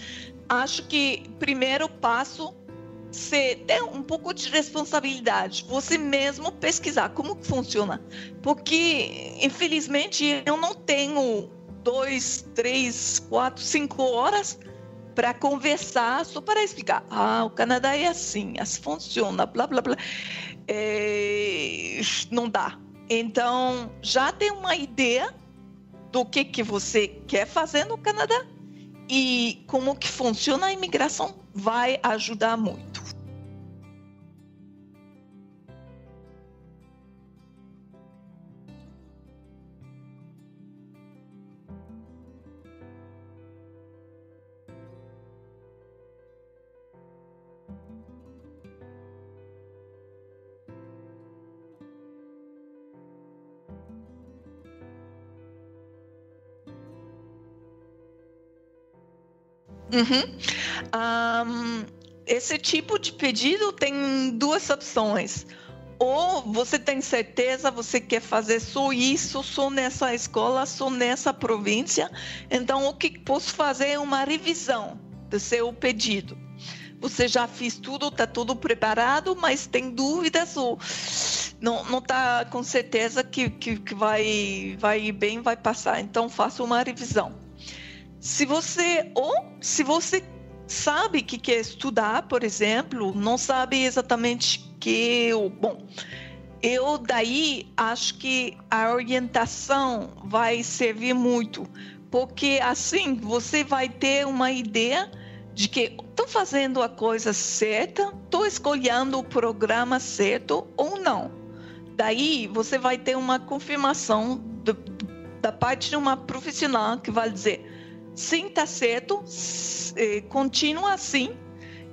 D: acho que primeiro passo é ter um pouco de responsabilidade. Você mesmo pesquisar como funciona. Porque, infelizmente, eu não tenho 2, 3, 4, 5 horas para conversar, só para explicar. O Canadá é assim funciona, blá, blá, blá. Não dá. Então, já tem uma ideia do que você quer fazer no Canadá e como que funciona a imigração vai ajudar muito. Esse tipo de pedido tem 2 opções. Ou você tem certeza, você quer fazer só isso, só nessa escola, só nessa província. Então, o que posso fazer é uma revisão do seu pedido. Você já fez tudo, está tudo preparado, mas tem dúvidas ou não está com certeza que vai bem, vai passar. Então, faça uma revisão. Se você sabe que quer estudar, por exemplo, não sabe exatamente eu daí acho que a orientação vai servir muito, porque assim você vai ter uma ideia de que estou fazendo a coisa certa, estou escolhendo o programa certo ou não. Daí você vai ter uma confirmação da parte de uma profissional que vai dizer: sim, está certo, continua assim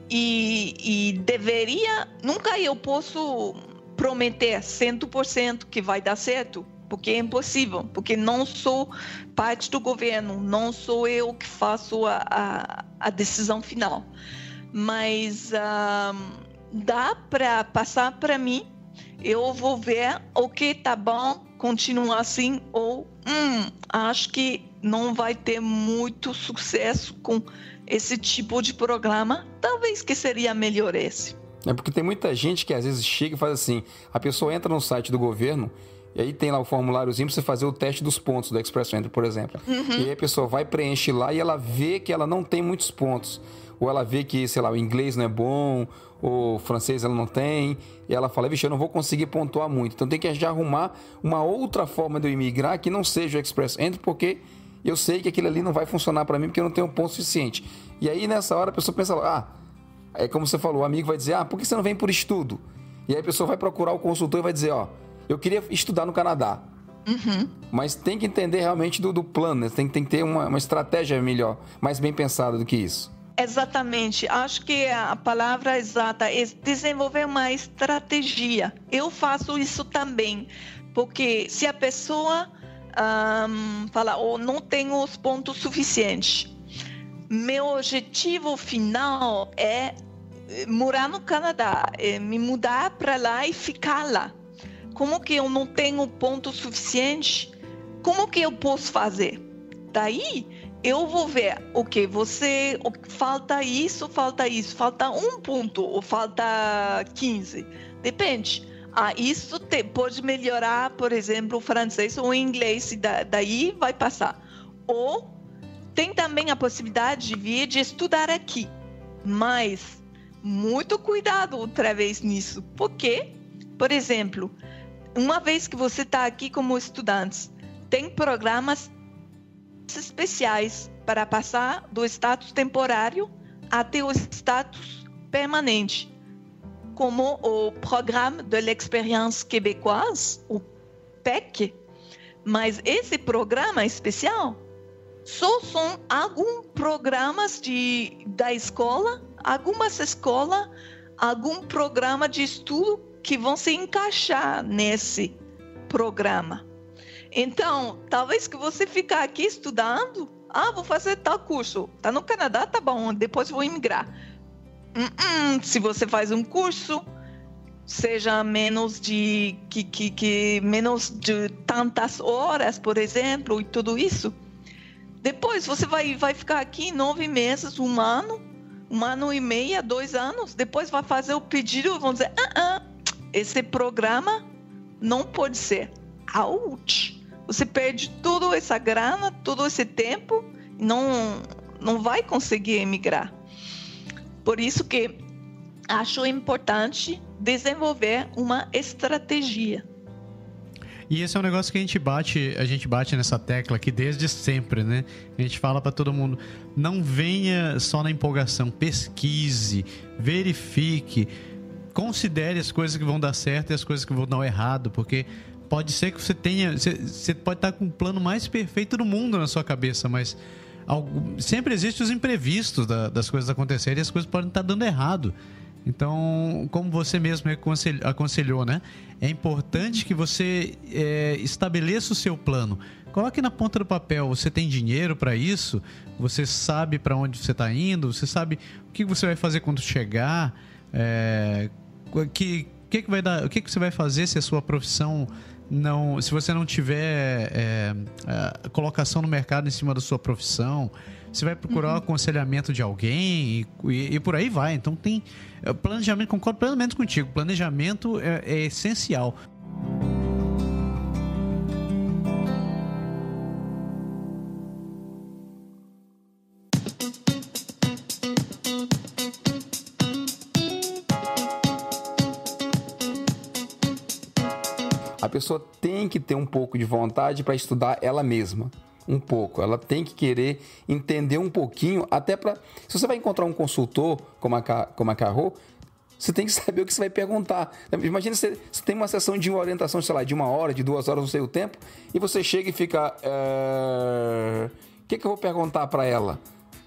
D: e deveria... Nunca eu posso prometer 100% que vai dar certo, porque é impossível, porque não sou parte do governo, não sou eu que faço a decisão final. Mas dá para passar para mim, eu vou ver o que está bom, continuar assim, ou acho que não vai ter muito sucesso com esse tipo de programa, talvez que seria melhor esse.
C: É porque tem muita gente que às vezes chega e faz assim, a pessoa entra no site do governo e aí tem lá o formuláriozinho para você fazer o teste dos pontos do Express Entry, por exemplo. E aí a pessoa vai preencher lá e ela vê que ela não tem muitos pontos. Ou ela vê que, sei lá, o inglês não é bom, ou o francês ela não tem, e ela fala: vixe, eu não vou conseguir pontuar muito. Então tem que já arrumar uma outra forma de eu imigrar que não seja o Express Entry, porque eu sei que aquilo ali não vai funcionar para mim, porque eu não tenho ponto suficiente. E aí nessa hora a pessoa pensa: É como você falou, o amigo vai dizer, por que você não vem por estudo? E aí a pessoa vai procurar o consultor e vai dizer, eu queria estudar no Canadá. Mas tem que entender realmente do plano, né? Tem que ter uma estratégia melhor, mais bem pensada do que isso.
D: Exatamente. Acho que a palavra exata é desenvolver uma estratégia. Eu faço isso também, porque se a pessoa fala, não tenho os pontos suficientes, meu objetivo final é morar no Canadá, é me mudar para lá e ficar lá. Como que eu não tenho ponto suficiente? Como que eu posso fazer? Daí eu vou ver, falta isso, falta um ponto ou falta 15. Depende. Isso pode melhorar, por exemplo, o francês ou o inglês, e daí vai passar. Ou tem também a possibilidade de vir de estudar aqui. Mas muito cuidado outra vez nisso. Porque, por exemplo, uma vez que você está aqui como estudante, tem programas especiais para passar do status temporário até o status permanente, como o Programme de l'Expérience Québécoise, o PEC. Mas esse programa especial só são alguns programas da escola, algumas escolas, algum programa de estudo que vão se encaixar nesse programa. Então, talvez que você ficar aqui estudando, vou fazer tal curso. Tá no Canadá, tá bom, depois vou imigrar. Se você faz um curso, seja menos de tantas horas, por exemplo, e tudo isso, depois você vai ficar aqui 9 meses, 1 ano e meio, 2 anos, depois vai fazer o pedido e vão dizer, esse programa não pode ser. Ouch! Você perde toda essa grana, todo esse tempo, não vai conseguir emigrar. Por isso que acho importante desenvolver uma estratégia.
B: E esse é um negócio que a gente bate nessa tecla aqui desde sempre, né? A gente fala para todo mundo, não venha só na empolgação, pesquise, verifique, considere as coisas que vão dar certo e as coisas que vão dar errado, porque pode ser que você pode estar com o plano mais perfeito do mundo na sua cabeça, mas sempre existem os imprevistos das coisas acontecerem e as coisas podem estar dando errado. Então, como você mesmo aconselhou, né? É importante que você estabeleça o seu plano. Coloque na ponta do papel, você tem dinheiro para isso? Você sabe para onde você está indo? Você sabe o que você vai fazer quando chegar? O que você vai fazer se a sua profissão se você não tiver colocação no mercado em cima da sua profissão? Você vai procurar o aconselhamento de alguém e por aí vai. Então tem planejamento, concordo plenamente contigo. Planejamento é essencial.
C: A pessoa tem que ter um pouco de vontade para estudar ela mesma. Um pouco. Ela tem que querer entender um pouquinho, até para... Se você vai encontrar um consultor como a Carro, você tem que saber o que você vai perguntar. Imagina você tem uma sessão de uma orientação, sei lá, de 1 hora, de 2 horas, não sei o tempo, e você chega e fica... O que eu vou perguntar para ela?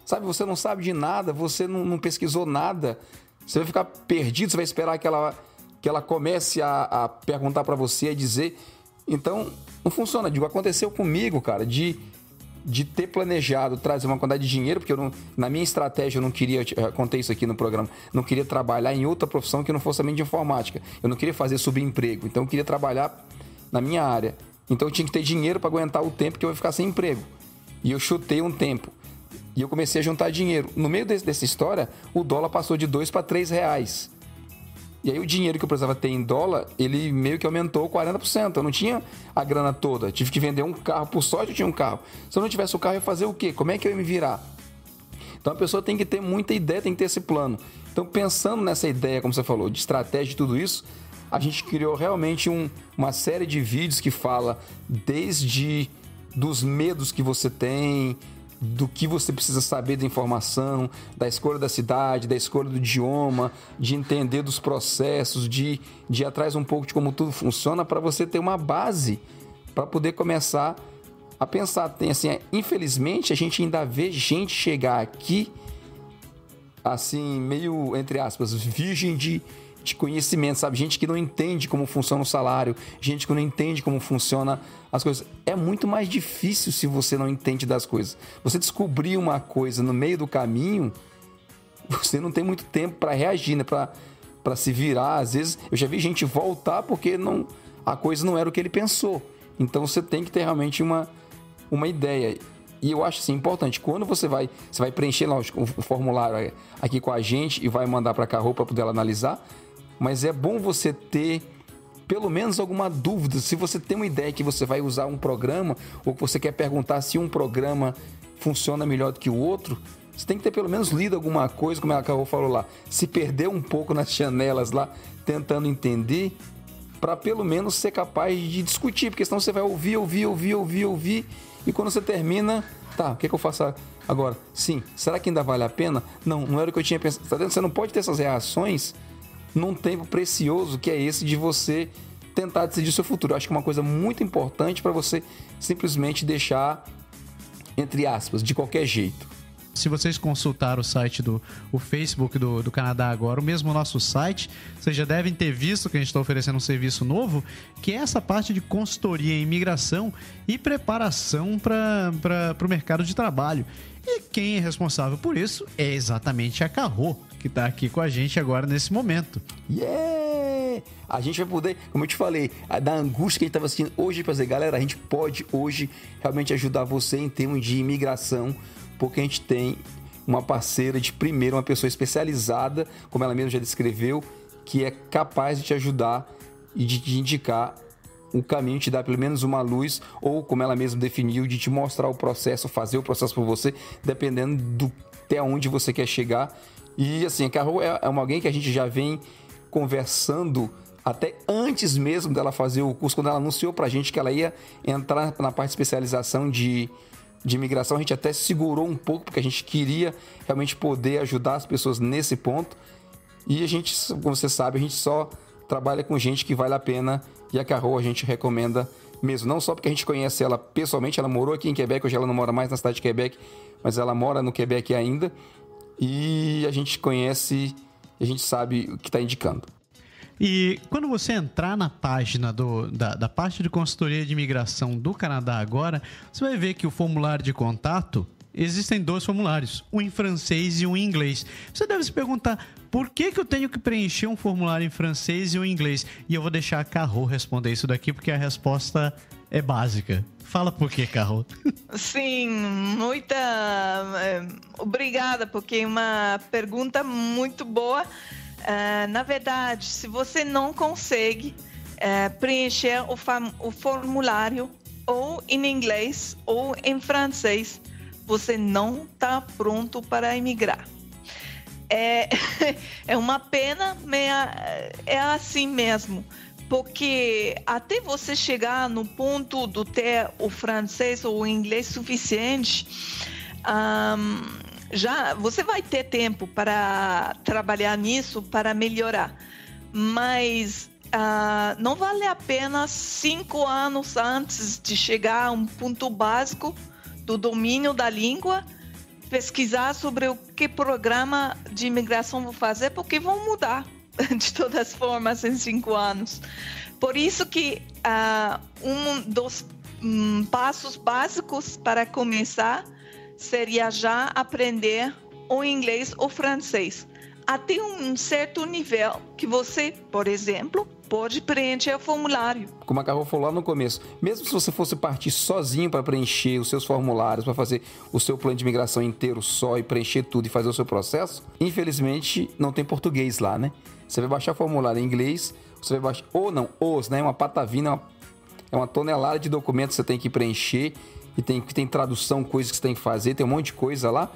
C: Sabe, você não sabe de nada, você não pesquisou nada, você vai ficar perdido, você vai esperar que ela comece a perguntar para você, a dizer... Então, não funciona. Aconteceu comigo, cara, de ter planejado trazer uma quantidade de dinheiro, porque na minha estratégia eu não queria, eu contei isso aqui no programa, não queria trabalhar em outra profissão que não fosse também de informática. Eu não queria fazer subemprego, então eu queria trabalhar na minha área. Então eu tinha que ter dinheiro para aguentar o tempo que eu ia ficar sem emprego. E eu chutei um tempo. E eu comecei a juntar dinheiro. No meio dessa história, o dólar passou de 2 para 3 reais. E aí o dinheiro que eu precisava ter em dólar, ele meio que aumentou 40%. Eu não tinha a grana toda. Tive que vender um carro. Por sorte eu tinha um carro. Se eu não tivesse o carro, eu ia fazer o quê? Como é que eu ia me virar? Então a pessoa tem que ter muita ideia, tem que ter esse plano. Então pensando nessa ideia, como você falou, de estratégia de tudo isso, a gente criou realmente uma série de vídeos que fala desde dos medos que você tem, do que você precisa saber da informação, da escolha da cidade, da escolha do idioma, de entender dos processos, de ir atrás um pouco de como tudo funciona, para você ter uma base para poder começar a pensar. Tem, assim, infelizmente, a gente ainda vê gente chegar aqui assim, meio, entre aspas, virgem de conhecimento, sabe? Gente que não entende como funciona o salário, gente que não entende como funciona as coisas. É muito mais difícil se você não entende das coisas. Você descobrir uma coisa no meio do caminho, você não tem muito tempo para reagir, né? Para se virar. Às vezes, eu já vi gente voltar porque a coisa não era o que ele pensou. Então, você tem que ter realmente uma ideia. E eu acho assim, importante, quando você vai preencher lá o formulário aqui com a gente e vai mandar para a Carol para poder ela analisar, mas é bom você ter pelo menos alguma dúvida. Se você tem uma ideia que você vai usar um programa, ou que você quer perguntar se um programa funciona melhor do que o outro, você tem que ter pelo menos lido alguma coisa, como a Carol falou lá, se perder um pouco nas janelas lá, tentando entender, para pelo menos ser capaz de discutir, porque senão você vai ouvir, e quando você termina, tá, o que eu faço agora? Sim, será que ainda vale a pena? Não era o que eu tinha pensado. Tá vendo? Você não pode ter essas reações num tempo precioso que é esse de você tentar decidir o seu futuro. Eu acho que é uma coisa muito importante para você simplesmente deixar, entre aspas, de qualquer jeito.
B: Se vocês consultaram o site o Facebook do Canadá Agora, o mesmo nosso site, vocês já devem ter visto que a gente está oferecendo um serviço novo, que é essa parte de consultoria em imigração e preparação para o mercado de trabalho. E quem é responsável por isso é exatamente a Carol, que está aqui com a gente agora nesse momento.
C: Yeah! A gente vai poder, como eu te falei, da angústia que a gente estava assistindo hoje, para dizer, galera, a gente pode hoje realmente ajudar você em termos de imigração, porque a gente tem uma parceira de primeiro, uma pessoa especializada, como ela mesma já descreveu, que é capaz de te ajudar e de te indicar um caminho, te dar pelo menos uma luz, ou como ela mesma definiu, de te mostrar o processo, fazer o processo por você, dependendo do até onde você quer chegar. E assim, a Carol é alguém que a gente já vem conversando até antes mesmo dela fazer o curso, quando ela anunciou pra gente que ela ia entrar na parte de especialização de imigração. A gente até segurou um pouco, porque a gente queria realmente poder ajudar as pessoas nesse ponto. E a gente, como você sabe, a gente só trabalha com gente que vale a pena. E a Carol a gente recomenda mesmo. Não só porque a gente conhece ela pessoalmente, ela morou aqui em Quebec, hoje ela não mora mais na cidade de Quebec, mas ela mora no Quebec ainda. E a gente conhece, a gente sabe o que está indicando.
B: E quando você entrar na página da parte de consultoria de imigração do Canadá Agora, você vai ver que o formulário de contato, existem 2 formulários, um em francês e um em inglês. Você deve se perguntar, por que eu tenho que preencher um formulário em francês e um em inglês? E eu vou deixar a Carol responder isso daqui, porque a resposta é básica. Fala por quê, Carol?
D: Sim, obrigada, porque é uma pergunta muito boa. Na verdade, se você não consegue preencher o formulário ou em inglês ou em francês, você não está pronto para emigrar. É uma pena, mas é assim mesmo. Porque até você chegar no ponto de ter o francês ou o inglês suficiente, já você vai ter tempo para trabalhar nisso, para melhorar. Mas não vale a pena 5 anos antes de chegar a um ponto básico do domínio da língua, pesquisar sobre o que programa de imigração vou fazer, porque vão mudar de todas as formas em 5 anos. Por isso que um dos passos básicos para começar seria já aprender o inglês ou francês. Até um certo nível que você, por exemplo, pode preencher o formulário.
C: Como a Carol falou lá no começo, mesmo se você fosse partir sozinho para preencher os seus formulários, para fazer o seu plano de imigração inteiro só e preencher tudo e fazer o seu processo, infelizmente não tem português lá, né? Você vai baixar o formulário em inglês, você vai baixar, né? Uma patavina, é uma tonelada de documentos que você tem que preencher, e tem tradução, coisas que você tem que fazer, tem um monte de coisa lá.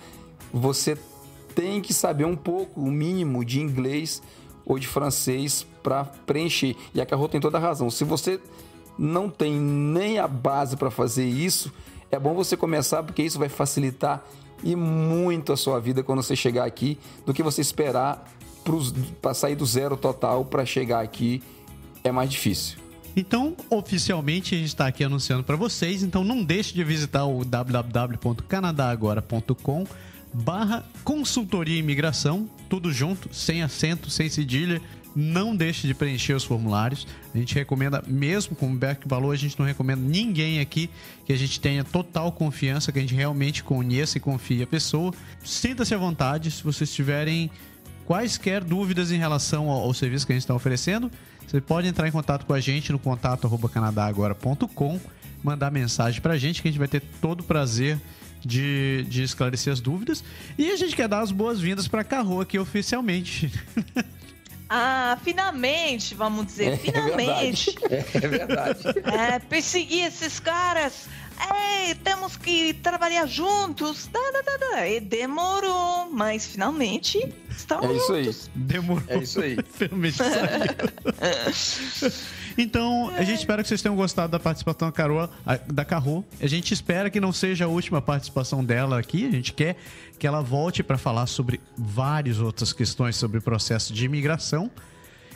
C: Você tem que saber um pouco, o mínimo de inglês ou de francês para preencher. E a Carol tem toda a razão. Se você não tem nem a base para fazer isso, é bom você começar, porque isso vai facilitar e muito a sua vida quando você chegar aqui, do que você esperar para sair do zero total para chegar aqui. É mais difícil.
B: Então, oficialmente, a gente está aqui anunciando para vocês. Então, não deixe de visitar o www.canadagora.com/consultoria imigração, tudo junto, sem acento, sem cedilha. Não deixe de preencher os formulários. A gente recomenda, mesmo com o Beck falou, a gente não recomenda ninguém aqui que a gente tenha total confiança, que a gente realmente conheça e confie a pessoa. Sinta-se à vontade. Se vocês tiverem quaisquer dúvidas em relação ao serviço que a gente está oferecendo, você pode entrar em contato com a gente no contato@canadagora.com, mandar mensagem pra gente, que a gente vai ter todo o prazer de esclarecer as dúvidas. E a gente quer dar as boas-vindas pra Carro aqui oficialmente.
D: Finalmente, vamos dizer, finalmente.
C: É verdade.
D: Perseguir esses caras. Temos que trabalhar juntos. E demorou, mas finalmente estamos juntos.
B: Demorou.
C: É isso aí.
B: Finalmente saiu. Então, a gente espera que vocês tenham gostado da participação da Carro. A gente espera que não seja a última participação dela aqui. A gente quer que ela volte para falar sobre várias outras questões sobre o processo de imigração.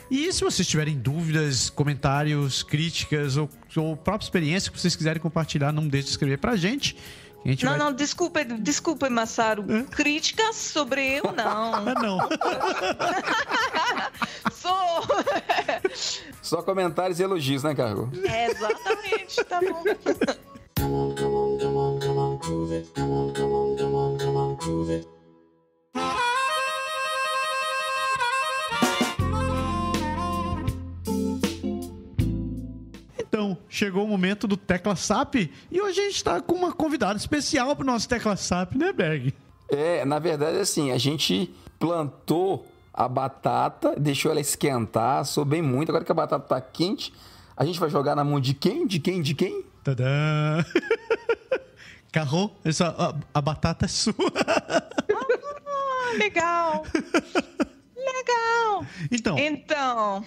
B: E se vocês tiverem dúvidas, comentários, críticas ou própria experiência que vocês quiserem compartilhar, não deixe de escrever pra gente.
D: Não, desculpe, Massaro. Críticas sobre eu, não.
B: Não.
C: Só comentários e elogios, né, Cargo?
D: Exatamente, tá bom.
B: Então, chegou o momento do Tecla SAP e hoje a gente está com uma convidada especial para o nosso Tecla SAP, né, Berg?
C: Na verdade, assim, a gente plantou a batata, deixou ela esquentar, assou bem muito. Agora que a batata tá quente, a gente vai jogar na mão de quem? De quem?
B: Tadã! Carro, a batata é sua.
D: Legal. Então,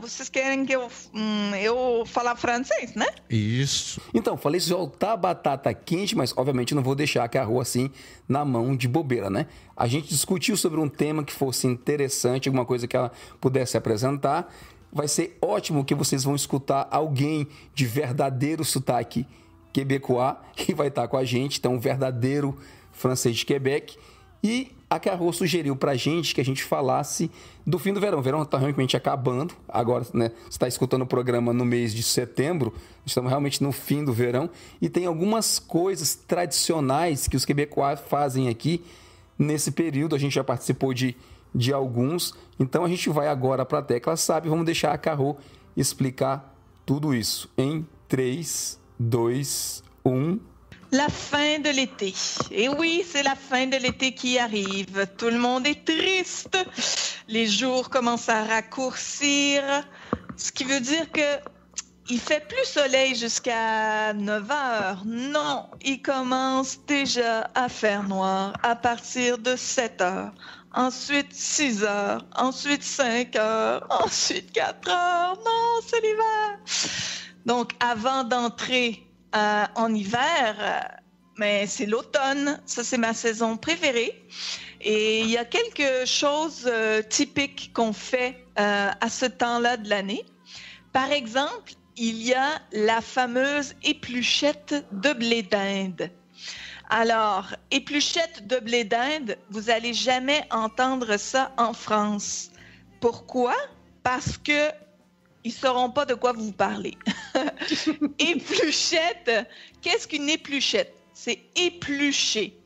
D: vocês querem que eu falar francês, né?
B: Isso.
C: Então, falei soltar a batata quente, mas obviamente não vou deixar a Carro assim na mão de bobeira, né? A gente discutiu sobre um tema que fosse interessante, alguma coisa que ela pudesse apresentar. Vai ser ótimo que vocês vão escutar alguém de verdadeiro sotaque quebecois que vai estar com a gente, então um verdadeiro francês de Quebec. E a Carro sugeriu pra gente que a gente falasse do fim do verão. O verão está realmente acabando. Agora, né, você está escutando o programa no mês de setembro. Estamos realmente no fim do verão. E tem algumas coisas tradicionais que os quebecois fazem aqui nesse período. A gente já participou de alguns. Então, a gente vai agora para a Tecla SAP. Vamos deixar a Carro explicar tudo isso. Em 3, 2, 1...
D: La fin de l'été. Et oui, c'est la fin de l'été qui arrive. Tout le monde est triste. Les jours commencent à raccourcir. Ce qui veut dire que il fait plus soleil jusqu'à 9 heures. Non, il commence déjà à faire noir à partir de 7 heures. Ensuite 6 heures. Ensuite 5 heures. Ensuite 4 heures. Non, c'est l'hiver. Donc, avant d'entrer en hiver, mais c'est l'automne, ça c'est ma saison préférée. Et il y a quelque chose typique qu'on fait à ce temps-là de l'année. Par exemple, il y a la fameuse épluchette de blé d'Inde. Alors, épluchette de blé d'Inde, vous n'allez jamais entendre ça en France. Pourquoi? Parce que ils ne sauront pas de quoi vous parlez. Épluchette, qu'est-ce qu'une épluchette? C'est éplucher.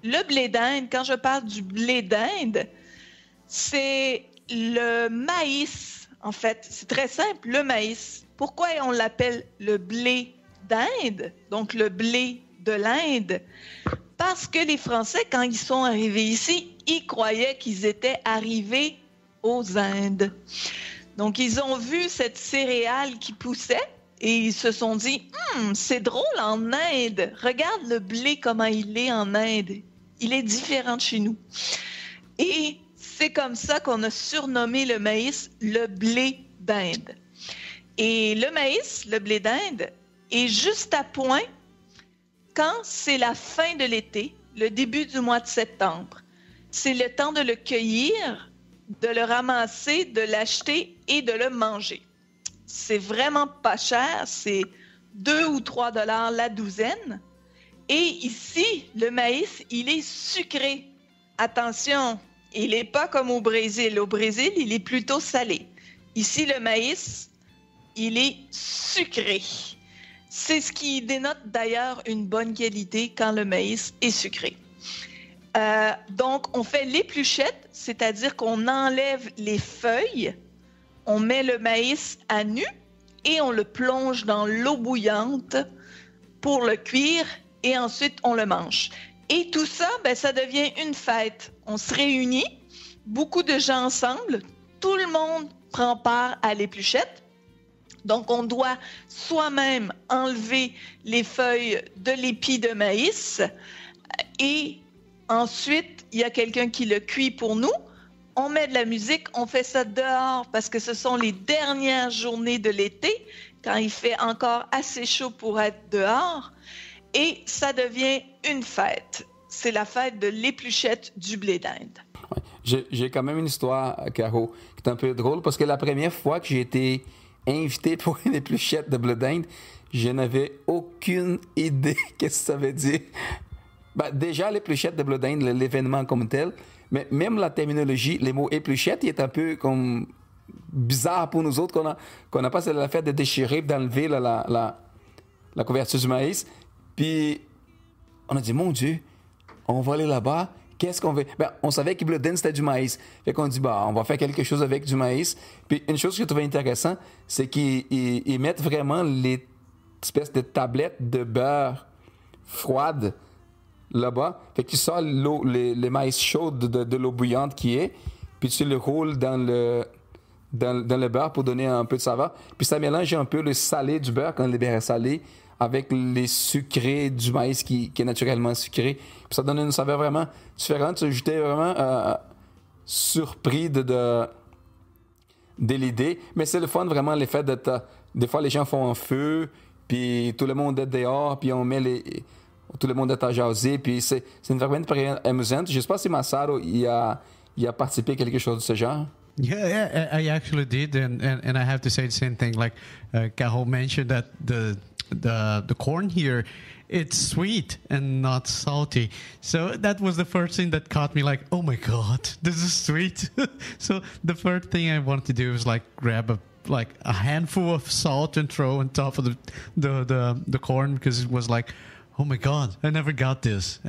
D: Le blé d'Inde, quand je parle du blé d'Inde, c'est le maïs. En fait, c'est très simple, le maïs. Pourquoi on l'appelle le blé d'Inde? Donc, le blé de l'Inde. Parce que les Français, quand ils sont arrivés ici, ils croyaient qu'ils étaient arrivés aux Indes. Donc, ils ont vu cette céréale qui poussait et ils se sont dit « c'est drôle en Inde. Regarde le blé, comment il est en Inde. Il est différent de chez nous. » Et c'est comme ça qu'on a surnommé le maïs le blé d'Inde. Et le maïs, le blé d'Inde, est juste à point quand c'est la fin de l'été, le début du mois de septembre. C'est le temps de le cueillir, de le ramasser, de l'acheter et de le manger. C'est vraiment pas cher, c'est 2 ou 3 $ la douzaine. Et ici, le maïs, il est sucré. Attention, il n'est pas comme au Brésil. Au Brésil, il est plutôt salé. Ici, le maïs, il est sucré. C'est ce qui dénote d'ailleurs une bonne qualité quand le maïs est sucré. Donc, on fait l'épluchette, c'est-à-dire qu'on enlève les feuilles, on met le maïs à nu et on le plonge dans l'eau bouillante pour le cuire et ensuite on le mange. Et tout ça, ça devient une fête. On se réunit, beaucoup de gens ensemble, tout le monde prend part à l'épluchette. Donc, on doit soi-même enlever les feuilles de l'épi de maïs et ensuite, il y a quelqu'un qui le cuit pour nous. On met de la musique, on fait ça dehors parce que ce sont les dernières journées de l'été, quand il fait encore assez chaud pour être dehors. Et ça devient une fête. C'est la fête de l'épluchette du blé d'Inde.
C: J'ai quand même une histoire, Caro, qui est un peu drôle parce que la première fois que j'ai été invité pour une épluchette de blé d'Inde, je n'avais aucune idée qu'est-ce que ça veut dire. Déjà, l'épluchette de blé d'Inde, l'événement comme tel, mais même la terminologie, les mots épluchette, il est un peu comme bizarre pour nous autres qu'on n'a pas la fête de déchirer, d'enlever la couverture du maïs. Puis, on a dit, mon Dieu, on va aller là-bas, qu'est-ce qu'on veut? On savait que blé d'Inde, c'était du maïs. Fait qu'on dit, on va faire quelque chose avec du maïs. Puis, une chose que je trouvais intéressante, c'est qu'ils mettent vraiment les espèces de tablettes de beurre froides là-bas. Fait que tu sors les maïs chauds de l'eau bouillante qui est, puis tu le roules dans le beurre pour donner un peu de saveur. Puis ça mélange un peu le salé du beurre, quand le beurre est salé, avec les sucrés du maïs qui est naturellement sucré. Puis ça donne une saveur vraiment différente. J'étais vraiment surpris de l'idée. Mais c'est le fun, vraiment, l'effet de... Des fois, les gens font un feu, puis tout le monde est dehors, puis on met tout le monde est à jaser, puis c'est une vraiment période amusante. Je ne sais pas si Massaro il a participé à quelque chose de ce genre.
B: Yeah, I actually did, and I have to say the same thing. Like Caro mentioned that the corn here, it's sweet and not salty. So that was the first thing that caught me. Like, oh my God, this is sweet. So the first thing I wanted to do was like grab a handful of salt and throw on top of the corn, because it was like, oh my God, I never got this.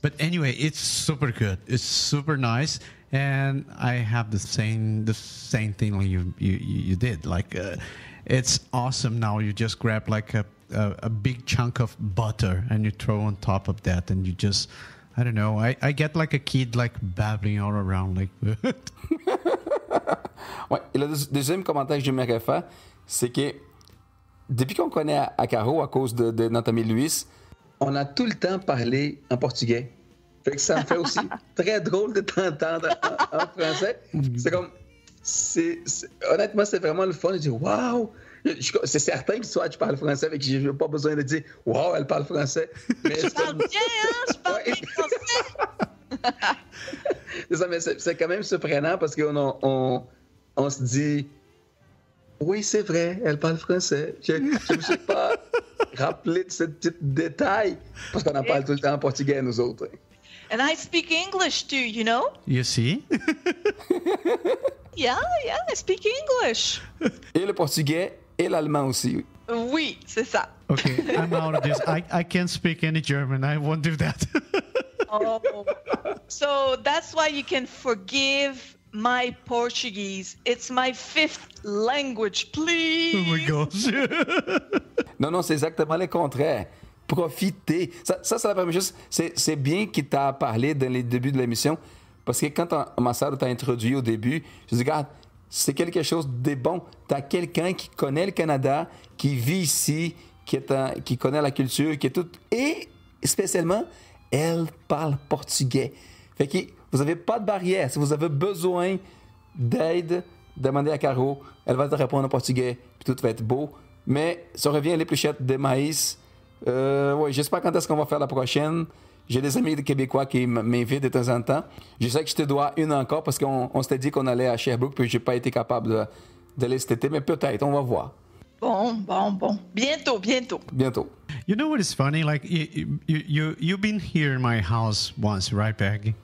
B: But anyway, it's super good. It's super nice, and I have the same thing like you did. Like, it's awesome. Now you just grab like a big chunk of butter and you throw on top of that, and you just, I don't know. I get like a kid like babbling all around like.
C: Ouais. Et le deuxième commentaire que j'aimerais faire, c'est que depuis qu'on connaît à Caro à cause de notre ami Luis, on a tout le temps parlé en portugais. Fait que ça me fait aussi très drôle de t'entendre en français. C'est comme... honnêtement, c'est vraiment le fun. Je dis, waouh! C'est certain que toi, tu parles français, avec qui j'ai pas besoin de dire, waouh, elle parle français. Mais
D: je parle bien, hein? Je parle bien français!
C: C'est ça, mais c'est quand même surprenant parce qu'on se dit, oui, c'est vrai, elle parle français. Je ne me suis pas rappelé de ce petit détail parce qu'on en parle tout le temps en portugais, nous autres.
D: And I speak English too, you know?
B: You see?
D: Yeah, I speak English.
C: Et le portugais et l'allemand aussi.
D: Oui, c'est ça.
B: Okay, I'm out of this. I can't speak any German. I won't do that.
D: Oh, so that's why you can forgive my Portuguese. It's my 5th language, please.
B: Oh my gosh.
C: Non, c'est exactement le contraire. Profiter. Ça c'est la première chose. C'est bien qu'il t'a parlé dans les débuts de l'émission, parce que quand Massaro t'a introduit au début, je dis, regarde, c'est quelque chose de bon. T'as quelqu'un qui connaît le Canada, qui vit ici, qui connaît la culture, qui est tout... Et spécialement, elle parle portugais. Fait que vous n'avez pas de barrière. Si vous avez besoin d'aide, demandez à Caro. Elle va te répondre en portugais, puis tout va être beau. Mais ça revient à l'épluchette de maïs. Ouais, j'espère quand est-ce qu'on va faire la prochaine. J'ai des amis québécois qui m'invitent de temps en temps. Je sais que je te dois une encore parce qu'on s'était dit qu'on allait à Sherbrooke puis j'ai pas été capable d'aller cet été, mais peut-être, on va voir.
D: Bon. Bientôt.
B: You know what is funny? Like you've been here in my house once, right, Peggy?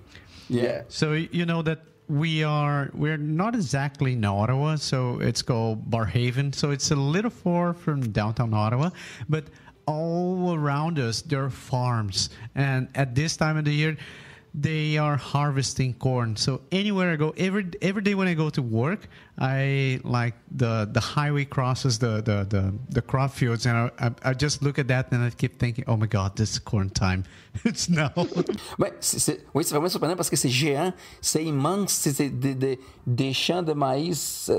C: Yeah.
B: So you know that we're not exactly in Ottawa, so it's called Barhaven. So it's a little far from downtown Ottawa, but all around us there are farms, and at this time of the year they are harvesting corn. So anywhere I go, every day when I go to work, I like the highway crosses the crop fields, and I just look at that and I keep thinking, oh my God, this is corn time. It's now.
C: Ouais, oui, c'est vraiment surprenant parce que c'est géant, c'est immense, c'est des champs de maïs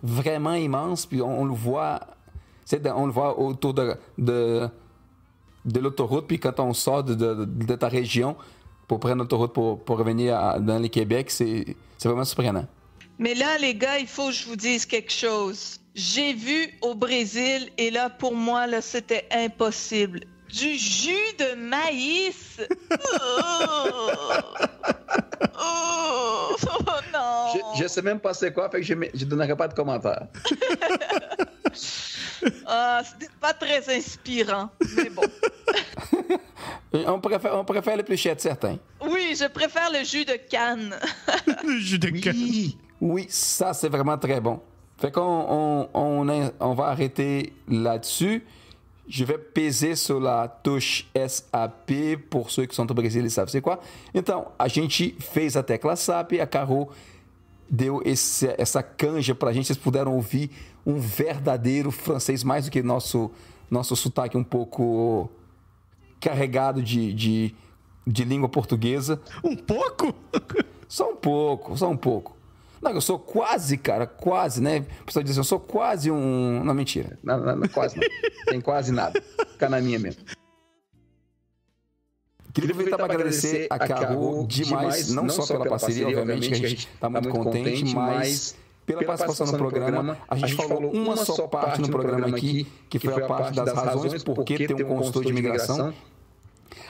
C: vraiment immenses, puis on le voit, on le voit autour de l'autoroute, puis quand on sort de ta région pour prendre l'autoroute pour revenir dans le Québec, c'est vraiment surprenant.
D: Mais là, les gars, il faut que je vous dise quelque chose. J'ai vu au Brésil, et là, pour moi, là, c'était impossible. Du jus de maïs. Oh non.
C: Je sais même pas c'est quoi, fait que je donnerai pas de commentaire.
D: C'était pas très inspirant, mais bon.
C: On préfère les pluchettes, certains.
D: Oui, je préfère le jus de canne.
B: Le jus de canne.
C: Oui, ça, c'est vraiment très bon. Fait qu'on va arrêter là-dessus. Je vais peser sur la touche SAP, por ceux que são do Brasil e sabem c'est quoi. Então, a gente fez a tecla SAP, a Carol deu essa canja pra gente, vocês puderam ouvir um verdadeiro francês, mais do que nosso sotaque um pouco carregado de língua portuguesa.
B: Um pouco?
C: Só um pouco. Não, eu sou quase, né? A pessoa diz assim, eu sou quase um... Não, mentira. Não, quase não. Tem quase nada. Fica na minha mesmo. Queria aproveitar para agradecer a Carol demais, não só pela parceria, obviamente, que a gente está muito contente, mas pela participação no programa. A gente falou uma só parte no programa aqui, que foi a parte das razões por que ter um consultor de imigração.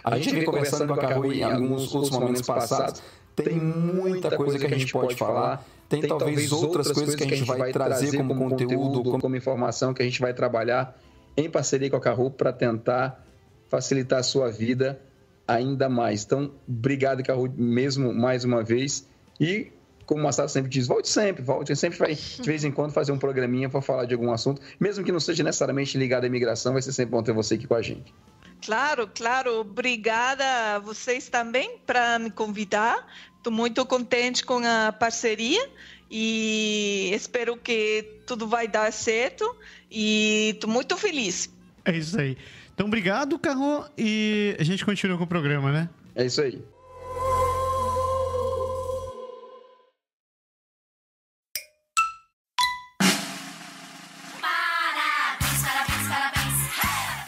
C: A gente vem conversando com a Carol em alguns outros momentos passados. Tem muita coisa que a gente pode falar. Tem talvez outras coisas que a gente vai trazer como conteúdo, como informação que a gente vai trabalhar em parceria com a Carol para tentar facilitar a sua vida ainda mais. Então, obrigado, Carol, mesmo mais uma vez. E, como o Massaro sempre diz, volte sempre. A gente sempre vai, de vez em quando, fazer um programinha para falar de algum assunto. Mesmo que não seja necessariamente ligado à imigração, vai ser sempre bom ter você aqui com a gente.
D: Claro. Obrigada a vocês também para me convidar. Estou muito contente com a parceria e espero que tudo vai dar certo e estou muito feliz.
B: É isso aí. Então, obrigado, Carro, e a gente continua com o programa, né?
C: É isso aí.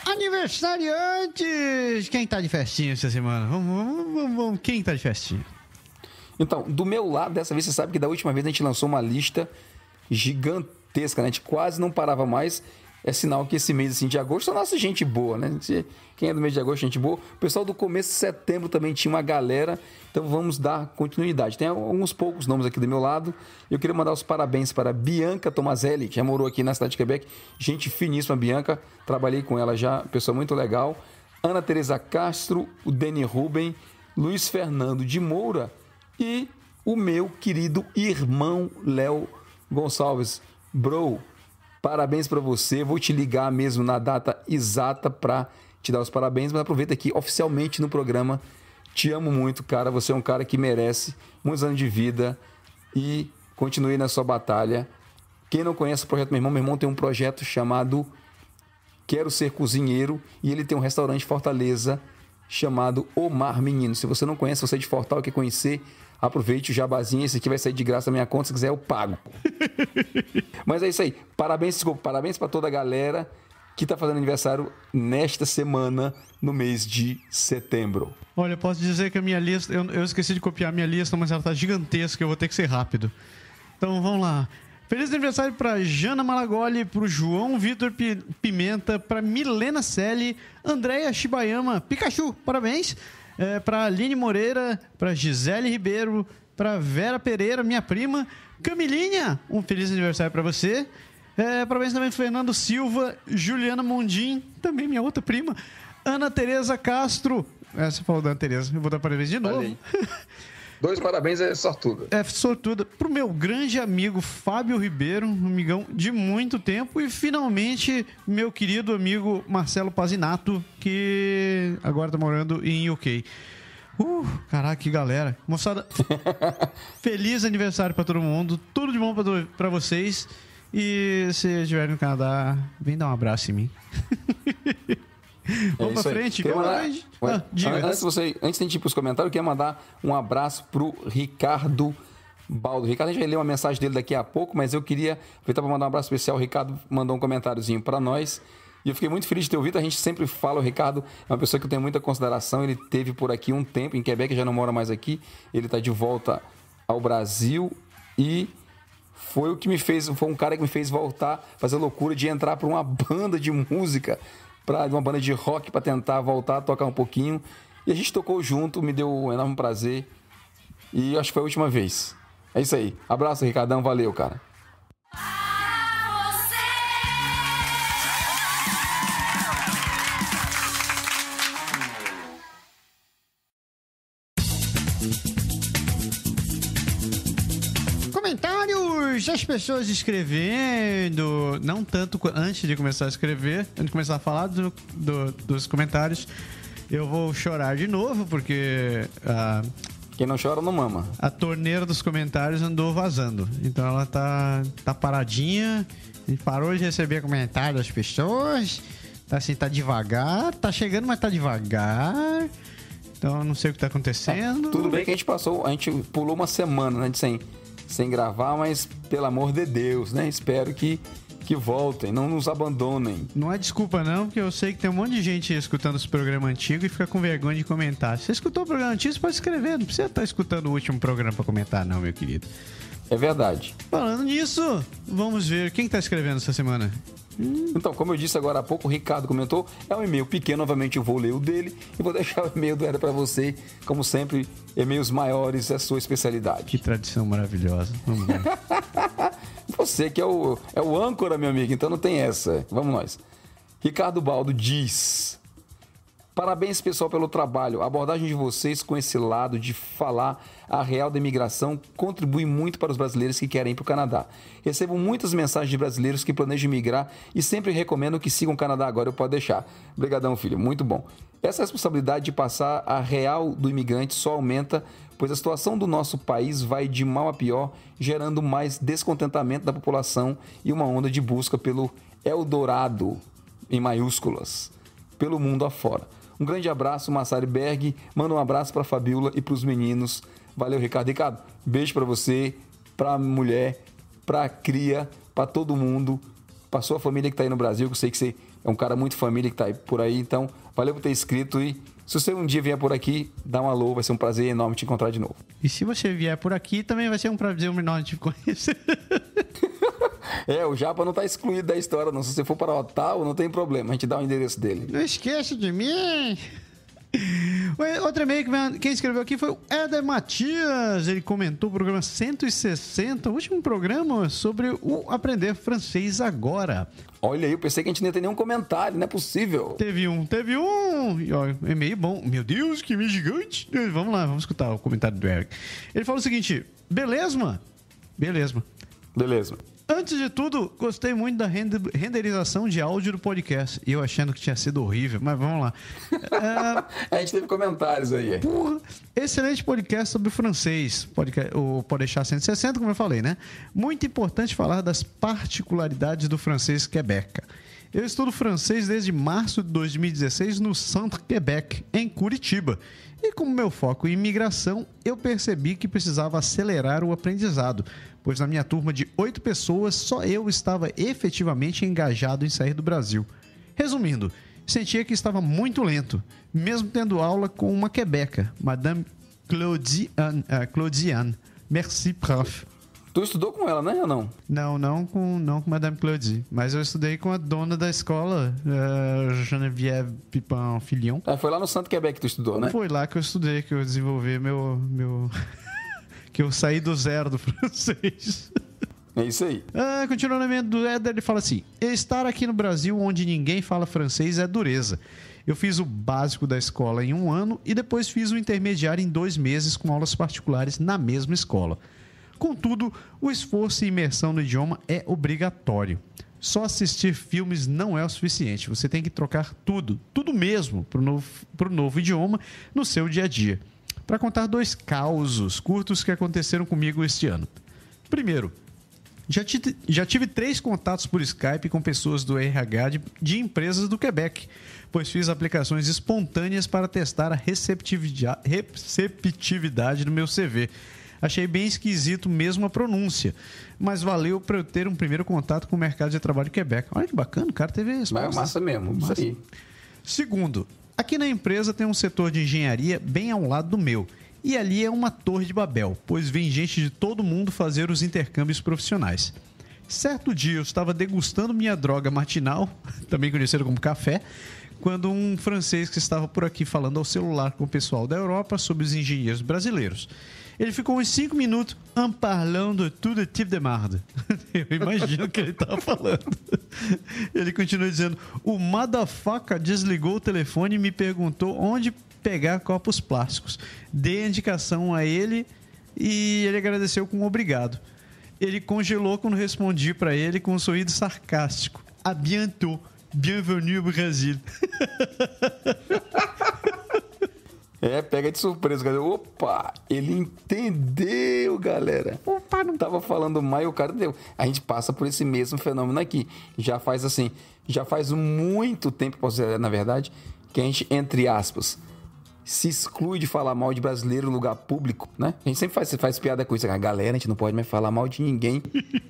B: Aniversariantes! Quem tá de festinha essa semana? Vamos. Quem tá de festinha?
C: Então, do meu lado, dessa vez, você sabe que da última vez a gente lançou uma lista gigantesca, né? A gente quase não parava mais. É sinal que esse mês assim, de agosto é nossa gente boa, né? Quem é do mês de agosto, gente boa. O pessoal do começo de setembro também tinha uma galera. Então vamos dar continuidade. Tem alguns poucos nomes aqui do meu lado. Eu queria mandar os parabéns para Bianca Tomazelli, que já morou aqui na cidade de Quebec. Gente finíssima, Bianca. Trabalhei com ela já, pessoa muito legal. Ana Teresa Castro, o Deni Ruben, Luiz Fernando de Moura e o meu querido irmão Léo Gonçalves. Bro, parabéns para você. Vou te ligar mesmo na data exata para te dar os parabéns, mas aproveita aqui oficialmente no programa. Te amo muito, cara. Você é um cara que merece muitos anos de vida e continue na sua batalha. Quem não conhece o projeto Meu Irmão tem um projeto chamado Quero Ser Cozinheiro e ele tem um restaurante em Fortaleza chamado O Mar Menino. Se você não conhece, você é de Fortal, quer conhecer, aproveite o jabazinho. Esse aqui vai sair de graça da minha conta. Se quiser, eu pago. Mas é isso aí. Parabéns para toda a galera que está fazendo aniversário nesta semana, no mês de setembro.
B: Olha, posso dizer que a minha lista... Eu esqueci de copiar a minha lista, mas ela está gigantesca. Eu vou ter que ser rápido. Então, vamos lá. Feliz aniversário para Jana Malagoli, para o João Vitor Pimenta, para Milena Selle, Andréia Shibayama, Pikachu, parabéns. Para Aline Moreira, para Gisele Ribeiro, para Vera Pereira, minha prima. Camilinha, um feliz aniversário para você. Parabéns também para Fernando Silva, Juliana Mondim, também minha outra prima. Ana Tereza Castro. Você falou da Ana Tereza, eu vou dar parabéns de novo.
C: 2 parabéns é sortuda.
B: Sortuda. Pro meu grande amigo Fábio Ribeiro, um amigão de muito tempo. E finalmente, meu querido amigo Marcelo Pazinato, que agora tá morando em UK. Caraca, que galera. Moçada, feliz aniversário pra todo mundo. Tudo de bom pra vocês. E se estiverem no Canadá, vem dar um abraço em mim. Vamos pra frente.
C: Antes de ir pros comentários, eu queria mandar um abraço pro Ricardo Baldo. Ricardo, a gente vai ler uma mensagem dele daqui a pouco, mas eu queria aproveitar para mandar um abraço especial. O Ricardo mandou um comentáriozinho para nós e eu fiquei muito feliz de ter ouvido. A gente sempre fala, o Ricardo é uma pessoa que eu tenho muita consideração. Ele teve por aqui um tempo, em Quebec, já não mora mais aqui. Ele está de volta ao Brasil e foi um cara que me fez voltar, fazer a loucura de entrar para uma banda de música, uma banda de rock, para tentar voltar a tocar um pouquinho. E a gente tocou junto, me deu um enorme prazer. E acho que foi a última vez. É isso aí. Abraço, Ricardão. Valeu, cara.
B: Comentários, as pessoas escrevendo, não tanto antes de começar a escrever, antes de começar a falar dos comentários, eu vou chorar de novo, porque
C: quem não chora não mama.
B: A torneira dos comentários andou vazando, então ela tá paradinha, a gente parou de receber comentários das pessoas, tá devagar, tá chegando, mas tá devagar. Então eu não sei o que tá acontecendo.
C: Tudo bem que a gente pulou uma semana, né, sem gravar, mas pelo amor de Deus, né? Espero que voltem, não nos abandonem.
B: Não é desculpa não, porque eu sei que tem um monte de gente escutando esse programa antigo e fica com vergonha de comentar. Se você escutou o programa antigo, você pode escrever, não precisa estar escutando o último programa para comentar não, meu querido.
C: É verdade.
B: Falando nisso, vamos ver quem tá escrevendo essa semana.
C: Então, como eu disse agora há pouco, o Ricardo comentou, é um e-mail pequeno, novamente eu vou ler o dele e vou deixar o e-mail do Era para você, como sempre, e-mails maiores é a sua especialidade.
B: Que tradição maravilhosa. Vamos ver.
C: Você que é o âncora, meu amigo, então não tem essa. Vamos nós. Ricardo Baldo diz: parabéns, pessoal, pelo trabalho. A abordagem de vocês com esse lado de falar a real da imigração contribui muito para os brasileiros que querem ir para o Canadá. Recebo muitas mensagens de brasileiros que planejam migrar e sempre recomendo que sigam o Canadá agora. Eu posso deixar. Obrigadão, filho. Muito bom. Essa responsabilidade de passar a real do imigrante só aumenta, pois a situação do nosso país vai de mal a pior, gerando mais descontentamento da população e uma onda de busca pelo Eldorado, em maiúsculas, pelo mundo afora. Um grande abraço, Massari Berg. Manda um abraço para a Fabiola e para os meninos. Valeu, Ricardo. Ricardo, beijo para você, para a mulher, para a cria, para todo mundo, para sua família que está aí no Brasil, que eu sei que você é um cara muito família que está por aí. Então, valeu por ter escrito e se você um dia vier por aqui, dá um alô, vai ser um prazer enorme te encontrar de novo.
B: E se você vier por aqui, também vai ser um prazer enorme te conhecer.
C: O Japa não tá excluído da história, não. Se você for para Ottawa, não tem problema. A gente dá o endereço dele.
B: Não esqueça de mim. Outro e-mail que quem escreveu aqui foi o Éder Matias. Ele comentou o programa 160, o último programa sobre o aprender francês agora.
C: Olha aí, eu pensei que a gente não ia ter nenhum comentário, não é possível.
B: Teve um. E, ó, e-mail bom. Meu Deus, que e-mail gigante. Vamos lá, vamos escutar o comentário do Eric. Ele falou o seguinte: beleza? Antes de tudo, gostei muito da renderização de áudio do podcast. E eu achando que tinha sido horrível, mas vamos lá.
C: A gente teve comentários aí.
B: Porra, excelente podcast sobre o francês. O Pode Deixar 160, como eu falei, né? Muito importante falar das particularidades do francês Quebec. Eu estudo francês desde março de 2016 no Centre Quebec, em Curitiba. E como meu foco em imigração, eu percebi que precisava acelerar o aprendizado, pois na minha turma de 8 pessoas, só eu estava efetivamente engajado em sair do Brasil. Resumindo, sentia que estava muito lento, mesmo tendo aula com uma quebeca, Madame Claudiane. Merci, prof.
C: Tu estudou com ela, né, ou não?
B: Não com Madame Claudie, mas eu estudei com a dona da escola, Geneviève Pipin Filion.
C: Foi lá no Santo Quebec que tu estudou, né?
B: Foi lá que eu estudei, que eu desenvolvi meu... que eu saí do zero do francês.
C: É isso aí.
B: Continuando do Éder, ele fala assim: estar aqui no Brasil, onde ninguém fala francês, é dureza. Eu fiz o básico da escola em 1 ano e depois fiz o intermediário em 2 meses com aulas particulares na mesma escola. Contudo, o esforço e imersão no idioma é obrigatório. Só assistir filmes não é o suficiente. Você tem que trocar tudo mesmo para o novo idioma no seu dia a dia. Para contar 2 causos curtos que aconteceram comigo este ano. Primeiro, já tive 3 contatos por Skype com pessoas do RH de empresas do Quebec, pois fiz aplicações espontâneas para testar a receptividade do meu CV. Achei bem esquisito mesmo a pronúncia, mas valeu para eu ter um primeiro contato com o mercado de trabalho de Quebec. Olha que bacana, o cara teve resposta.
C: Mas é massa mesmo, massa. Isso aí.
B: Segundo, aqui na empresa tem um setor de engenharia bem ao lado do meu. E ali é uma torre de Babel, pois vem gente de todo mundo fazer os intercâmbios profissionais. Certo dia eu estava degustando minha droga matinal, também conhecida como café, quando um francês que estava por aqui falando ao celular com o pessoal da Europa sobre os engenheiros brasileiros. Ele ficou uns 5 minutos en parlant de tout tipo de marde. Eu imagino o que ele estava falando. Ele continua dizendo: o motherfucker desligou o telefone e me perguntou onde pegar copos plásticos. Dei a indicação a ele e ele agradeceu com um obrigado. Ele congelou quando respondi para ele com um sorriso sarcástico: à bientôt, bienvenue ao Brasil.
C: Pega de surpresa, galera. Opa, ele entendeu, galera. Opa, não tava falando mal e o cara deu. A gente passa por esse mesmo fenômeno aqui. Já faz muito tempo, posso dizer, na verdade, que a gente, entre aspas, se exclui de falar mal de brasileiro no lugar público, né? A gente sempre faz piada com isso. Galera, a gente não pode mais falar mal de ninguém,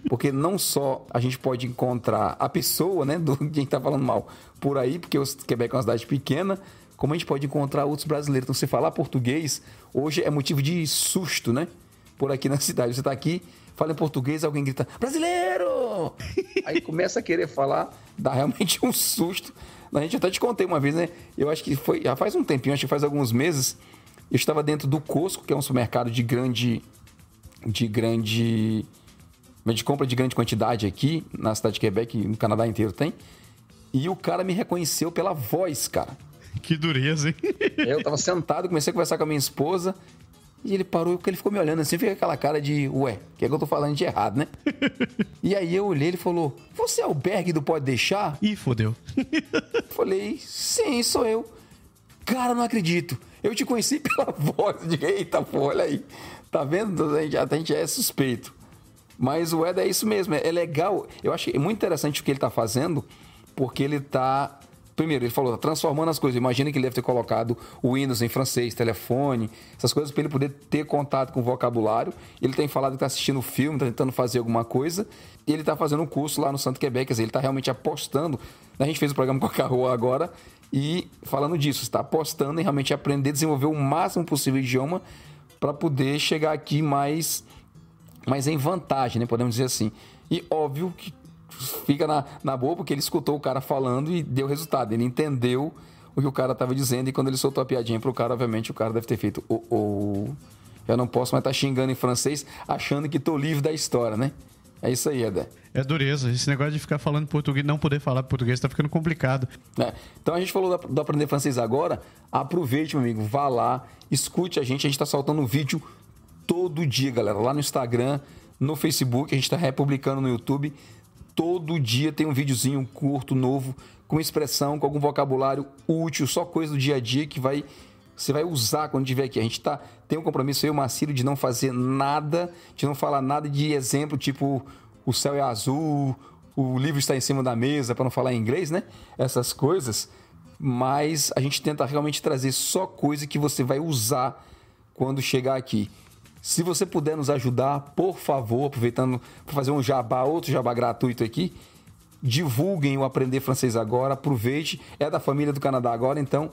C: porque não só a gente pode encontrar a pessoa, né, de quem tá falando mal por aí, porque o Quebec é uma cidade pequena, como a gente pode encontrar outros brasileiros. Então, você falar português, hoje é motivo de susto, né? Por aqui na cidade. Você tá aqui, fala em português, alguém grita: brasileiro! Aí começa a querer falar, dá realmente um susto. A gente até te contei uma vez, né? Eu acho que foi, já faz um tempinho, acho que faz alguns meses, eu estava dentro do Costco, que é um supermercado de compra de grande quantidade aqui, na cidade de Quebec, no Canadá inteiro tem. E o cara me reconheceu pela voz, cara.
B: Que dureza, hein?
C: Eu tava sentado, comecei a conversar com a minha esposa, e ele parou, porque ele ficou me olhando assim, fica aquela cara de: ué, o que é que eu tô falando de errado, né? E aí eu olhei, ele falou: você é o Berg do Pode Deixar?
B: Ih, fodeu.
C: Falei: sim, sou eu. Cara, não acredito. Eu te conheci pela voz. Eita, pô, olha aí. Tá vendo? A gente é suspeito. Mas o Ed é isso mesmo, é legal. Eu acho muito interessante o que ele tá fazendo, porque ele tá... Primeiro, ele falou, transformando as coisas. Imagina que ele deve ter colocado o Windows em francês, telefone, essas coisas para ele poder ter contato com o vocabulário. Ele tem falado que está assistindo filme, está tentando fazer alguma coisa. E ele está fazendo um curso lá no Santo Quebec. Quer dizer, ele está realmente apostando. A gente fez o programa com a Carol agora e falando disso, está apostando em realmente aprender a desenvolver o máximo possível o idioma para poder chegar aqui mais em vantagem, né? Podemos dizer assim. E óbvio que fica na boa, porque ele escutou o cara falando e deu resultado. Ele entendeu o que o cara estava dizendo, e quando ele soltou a piadinha pro cara, obviamente o cara deve ter feito eu não posso mais estar xingando em francês achando que tô livre da história, né? É isso aí, Edé.
B: É dureza. Esse negócio de ficar falando português, não poder falar português, tá ficando complicado.
C: Então a gente falou do aprender francês agora. Aproveite, meu amigo, vá lá, escute a gente tá soltando um vídeo todo dia, galera, lá no Instagram, no Facebook, a gente tá republicando no YouTube. Todo dia tem um videozinho curto, novo, com expressão, com algum vocabulário útil, só coisa do dia a dia que você vai usar quando estiver aqui. A gente tem um compromisso, eu e o Marcílio, de não fazer nada, de não falar nada de exemplo, tipo, o céu é azul, o livro está em cima da mesa, para não falar em inglês, né? Essas coisas. Mas a gente tenta realmente trazer só coisa que você vai usar quando chegar aqui. Se você puder nos ajudar, por favor, aproveitando para fazer um jabá, outro jabá gratuito aqui, divulguem o Aprender Francês Agora, aproveite, é da família do Canadá Agora, então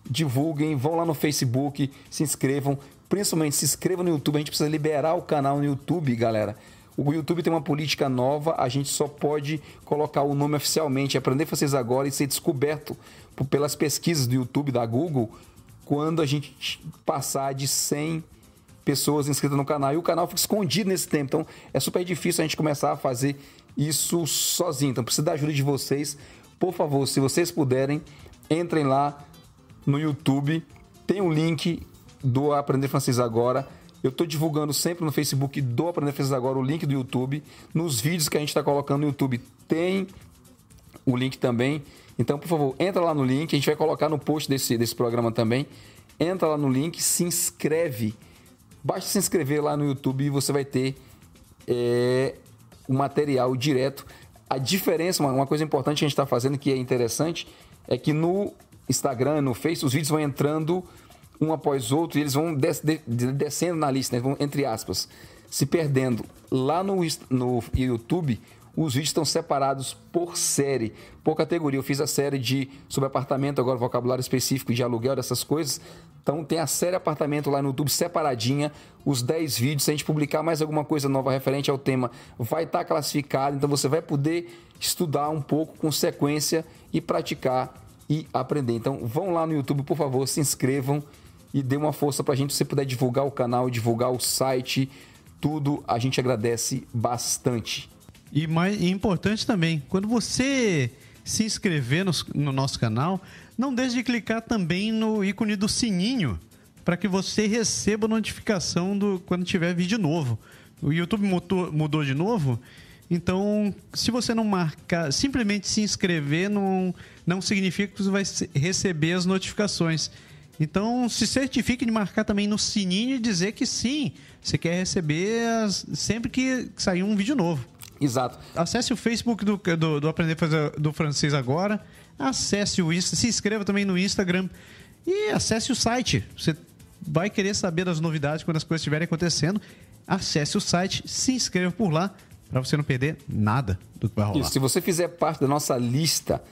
C: divulguem, vão lá no Facebook, se inscrevam, Principalmente, se inscreva no YouTube. A gente precisa liberar o canal no YouTube, galera. O YouTube tem uma política nova. A gente só pode colocar o nome oficialmente, Aprender Francês Agora, e ser descoberto pelas pesquisas do YouTube, da Google, quando a gente passar de 100 pessoas inscritas no canal. E o canal fica escondido nesse tempo. Então, é super difícil a gente começar a fazer isso sozinho. Então, precisa da ajuda de vocês. Por favor, se vocês puderem, entrem lá no YouTube. Tem um link do Aprender Francês Agora. Eu estou divulgando sempre no Facebook do Aprender Francês Agora o link do YouTube. Nos vídeos que a gente está colocando no YouTube tem o link também. Então, por favor, entra lá no link. A gente vai colocar no post desse programa também. Entra lá no link, se inscreve. Basta se inscrever lá no YouTube e você vai ter o material direto. A diferença, uma coisa importante que a gente está fazendo, que é interessante, é que no Instagram, no Face, os vídeos vão entrando um após outro e eles vão descendo na lista, né? Vão, entre aspas, se perdendo. Lá no YouTube, os vídeos estão separados por série, por categoria. Eu fiz a série sobre apartamento, agora vocabulário específico de aluguel, dessas coisas. Então tem a série apartamento lá no YouTube separadinha, os 10 vídeos. Se a gente publicar mais alguma coisa nova referente ao tema, vai estar classificado. Então você vai poder estudar um pouco com sequência e praticar e aprender. Então vão lá no YouTube, por favor, se inscrevam e dê uma força pra gente. Se você puder divulgar o canal, divulgar o site, tudo, a gente agradece bastante.
B: E importante também, quando você se inscrever no nosso canal, não deixe de clicar também no ícone do sininho para que você receba notificação quando tiver vídeo novo. O YouTube mudou de novo, então se você não marcar, simplesmente se inscrever não significa que você vai receber as notificações. Então se certifique de marcar também no sininho e dizer que sim, você quer receber sempre que sair um vídeo novo.
C: Exato.
B: Acesse o Facebook do Aprender do Francês Agora, acesse o Insta, se inscreva também no Instagram e acesse o site. Você vai querer saber das novidades quando as coisas estiverem acontecendo. Acesse o site, se inscreva por lá para você não perder nada do que vai rolar.
C: Isso, se você fizer parte da nossa lista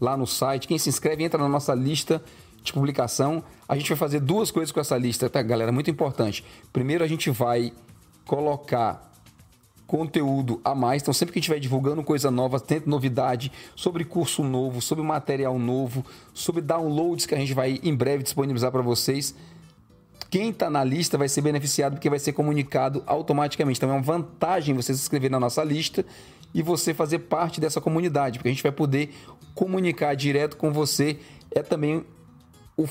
C: lá no site, quem se inscreve entra na nossa lista de publicação. A gente vai fazer duas coisas com essa lista, tá, galera? Muito importante. Primeiro, a gente vai colocar conteúdo a mais. Então, sempre que a gente estiver divulgando coisa nova, tendo novidade sobre curso novo, sobre material novo, sobre downloads que a gente vai em breve disponibilizar para vocês, quem está na lista vai ser beneficiado porque vai ser comunicado automaticamente. Então, é uma vantagem você se inscrever na nossa lista e você fazer parte dessa comunidade, porque a gente vai poder comunicar direto com você. É também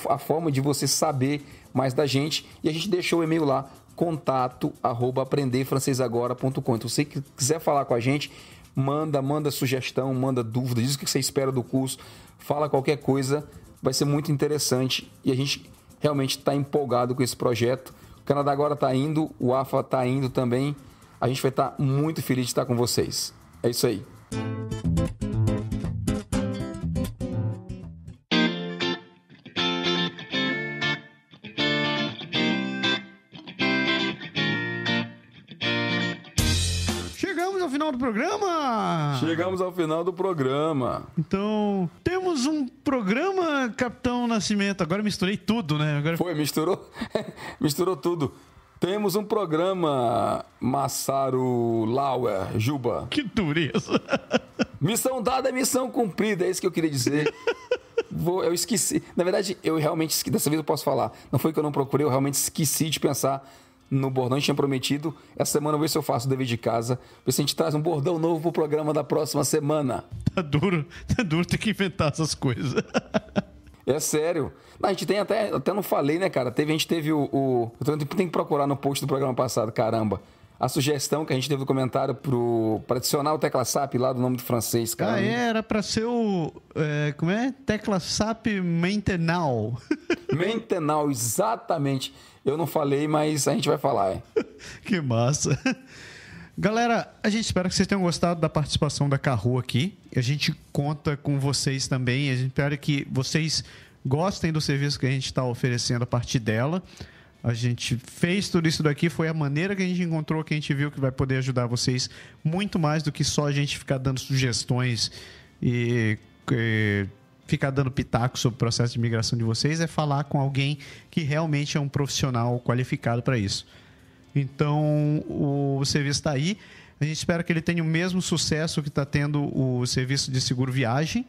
C: a forma de você saber mais da gente. E a gente deixou o e-mail lá, contato@aprenderfrancesagora.com. Então, se você quiser falar com a gente, manda sugestão, manda dúvida, diz o que você espera do curso, fala qualquer coisa, vai ser muito interessante e a gente realmente está empolgado com esse projeto. O Canadá Agora está indo, o AFA está indo também. A gente vai estar muito feliz de estar com vocês. É isso aí.
B: Chegamos ao final do programa!
C: Chegamos ao final do programa.
B: Então, temos um programa, Capitão Nascimento. Agora misturei tudo, né?
C: Foi, misturou? Misturou tudo. Temos um programa, Massaro Lauer, Juba.
B: Que dureza!
C: Missão dada, missão cumprida, é isso que eu queria dizer. Eu esqueci. Na verdade, eu realmente esqueci. Dessa vez eu posso falar. Não foi que eu não procurei, eu realmente esqueci de pensar no bordão. A gente tinha prometido. Essa semana eu vou ver se eu faço o dever de casa. Ver se a gente traz um bordão novo pro programa da próxima semana.
B: Tá duro ter que inventar essas coisas.
C: É sério. Não, a gente tem até não falei, né, cara? A gente teve o tem que procurar no post do programa passado, caramba. A sugestão que a gente teve no comentário para adicionar o tecla SAP lá do nome do francês, cara.
B: Era para ser o... como é? Tecla SAP Maintenal.
C: Maintenal, exatamente. Eu não falei, mas a gente vai falar,
B: Que massa. Galera, a gente espera que vocês tenham gostado da participação da Carru aqui. A gente conta com vocês também. A gente espera que vocês gostem do serviço que a gente está oferecendo a partir dela. A gente fez tudo isso daqui, foi a maneira que a gente encontrou, que a gente viu que vai poder ajudar vocês muito mais do que só a gente ficar dando sugestões e ficar dando pitaco sobre o processo de imigração de vocês, é falar com alguém que realmente é um profissional qualificado para isso. Então, o serviço está aí. A gente espera que ele tenha o mesmo sucesso que está tendo o serviço de seguro viagem.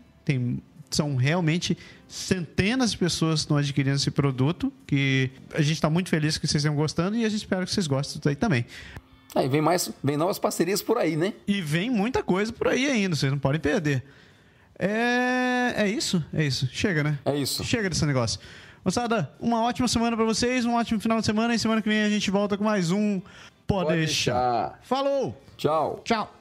B: São realmente centenas de pessoas que estão adquirindo esse produto, que a gente está muito feliz que vocês estão gostando e a gente espera que vocês gostem disso aí também.
C: Aí vem novas parcerias por aí, né?
B: E vem muita coisa por aí ainda, vocês não podem perder. É isso? É isso. Chega, né?
C: É isso.
B: Chega desse negócio. Moçada, uma ótima semana para vocês, um ótimo final de semana e semana que vem a gente volta com mais um Pode Deixar.
C: Falou!
B: Tchau.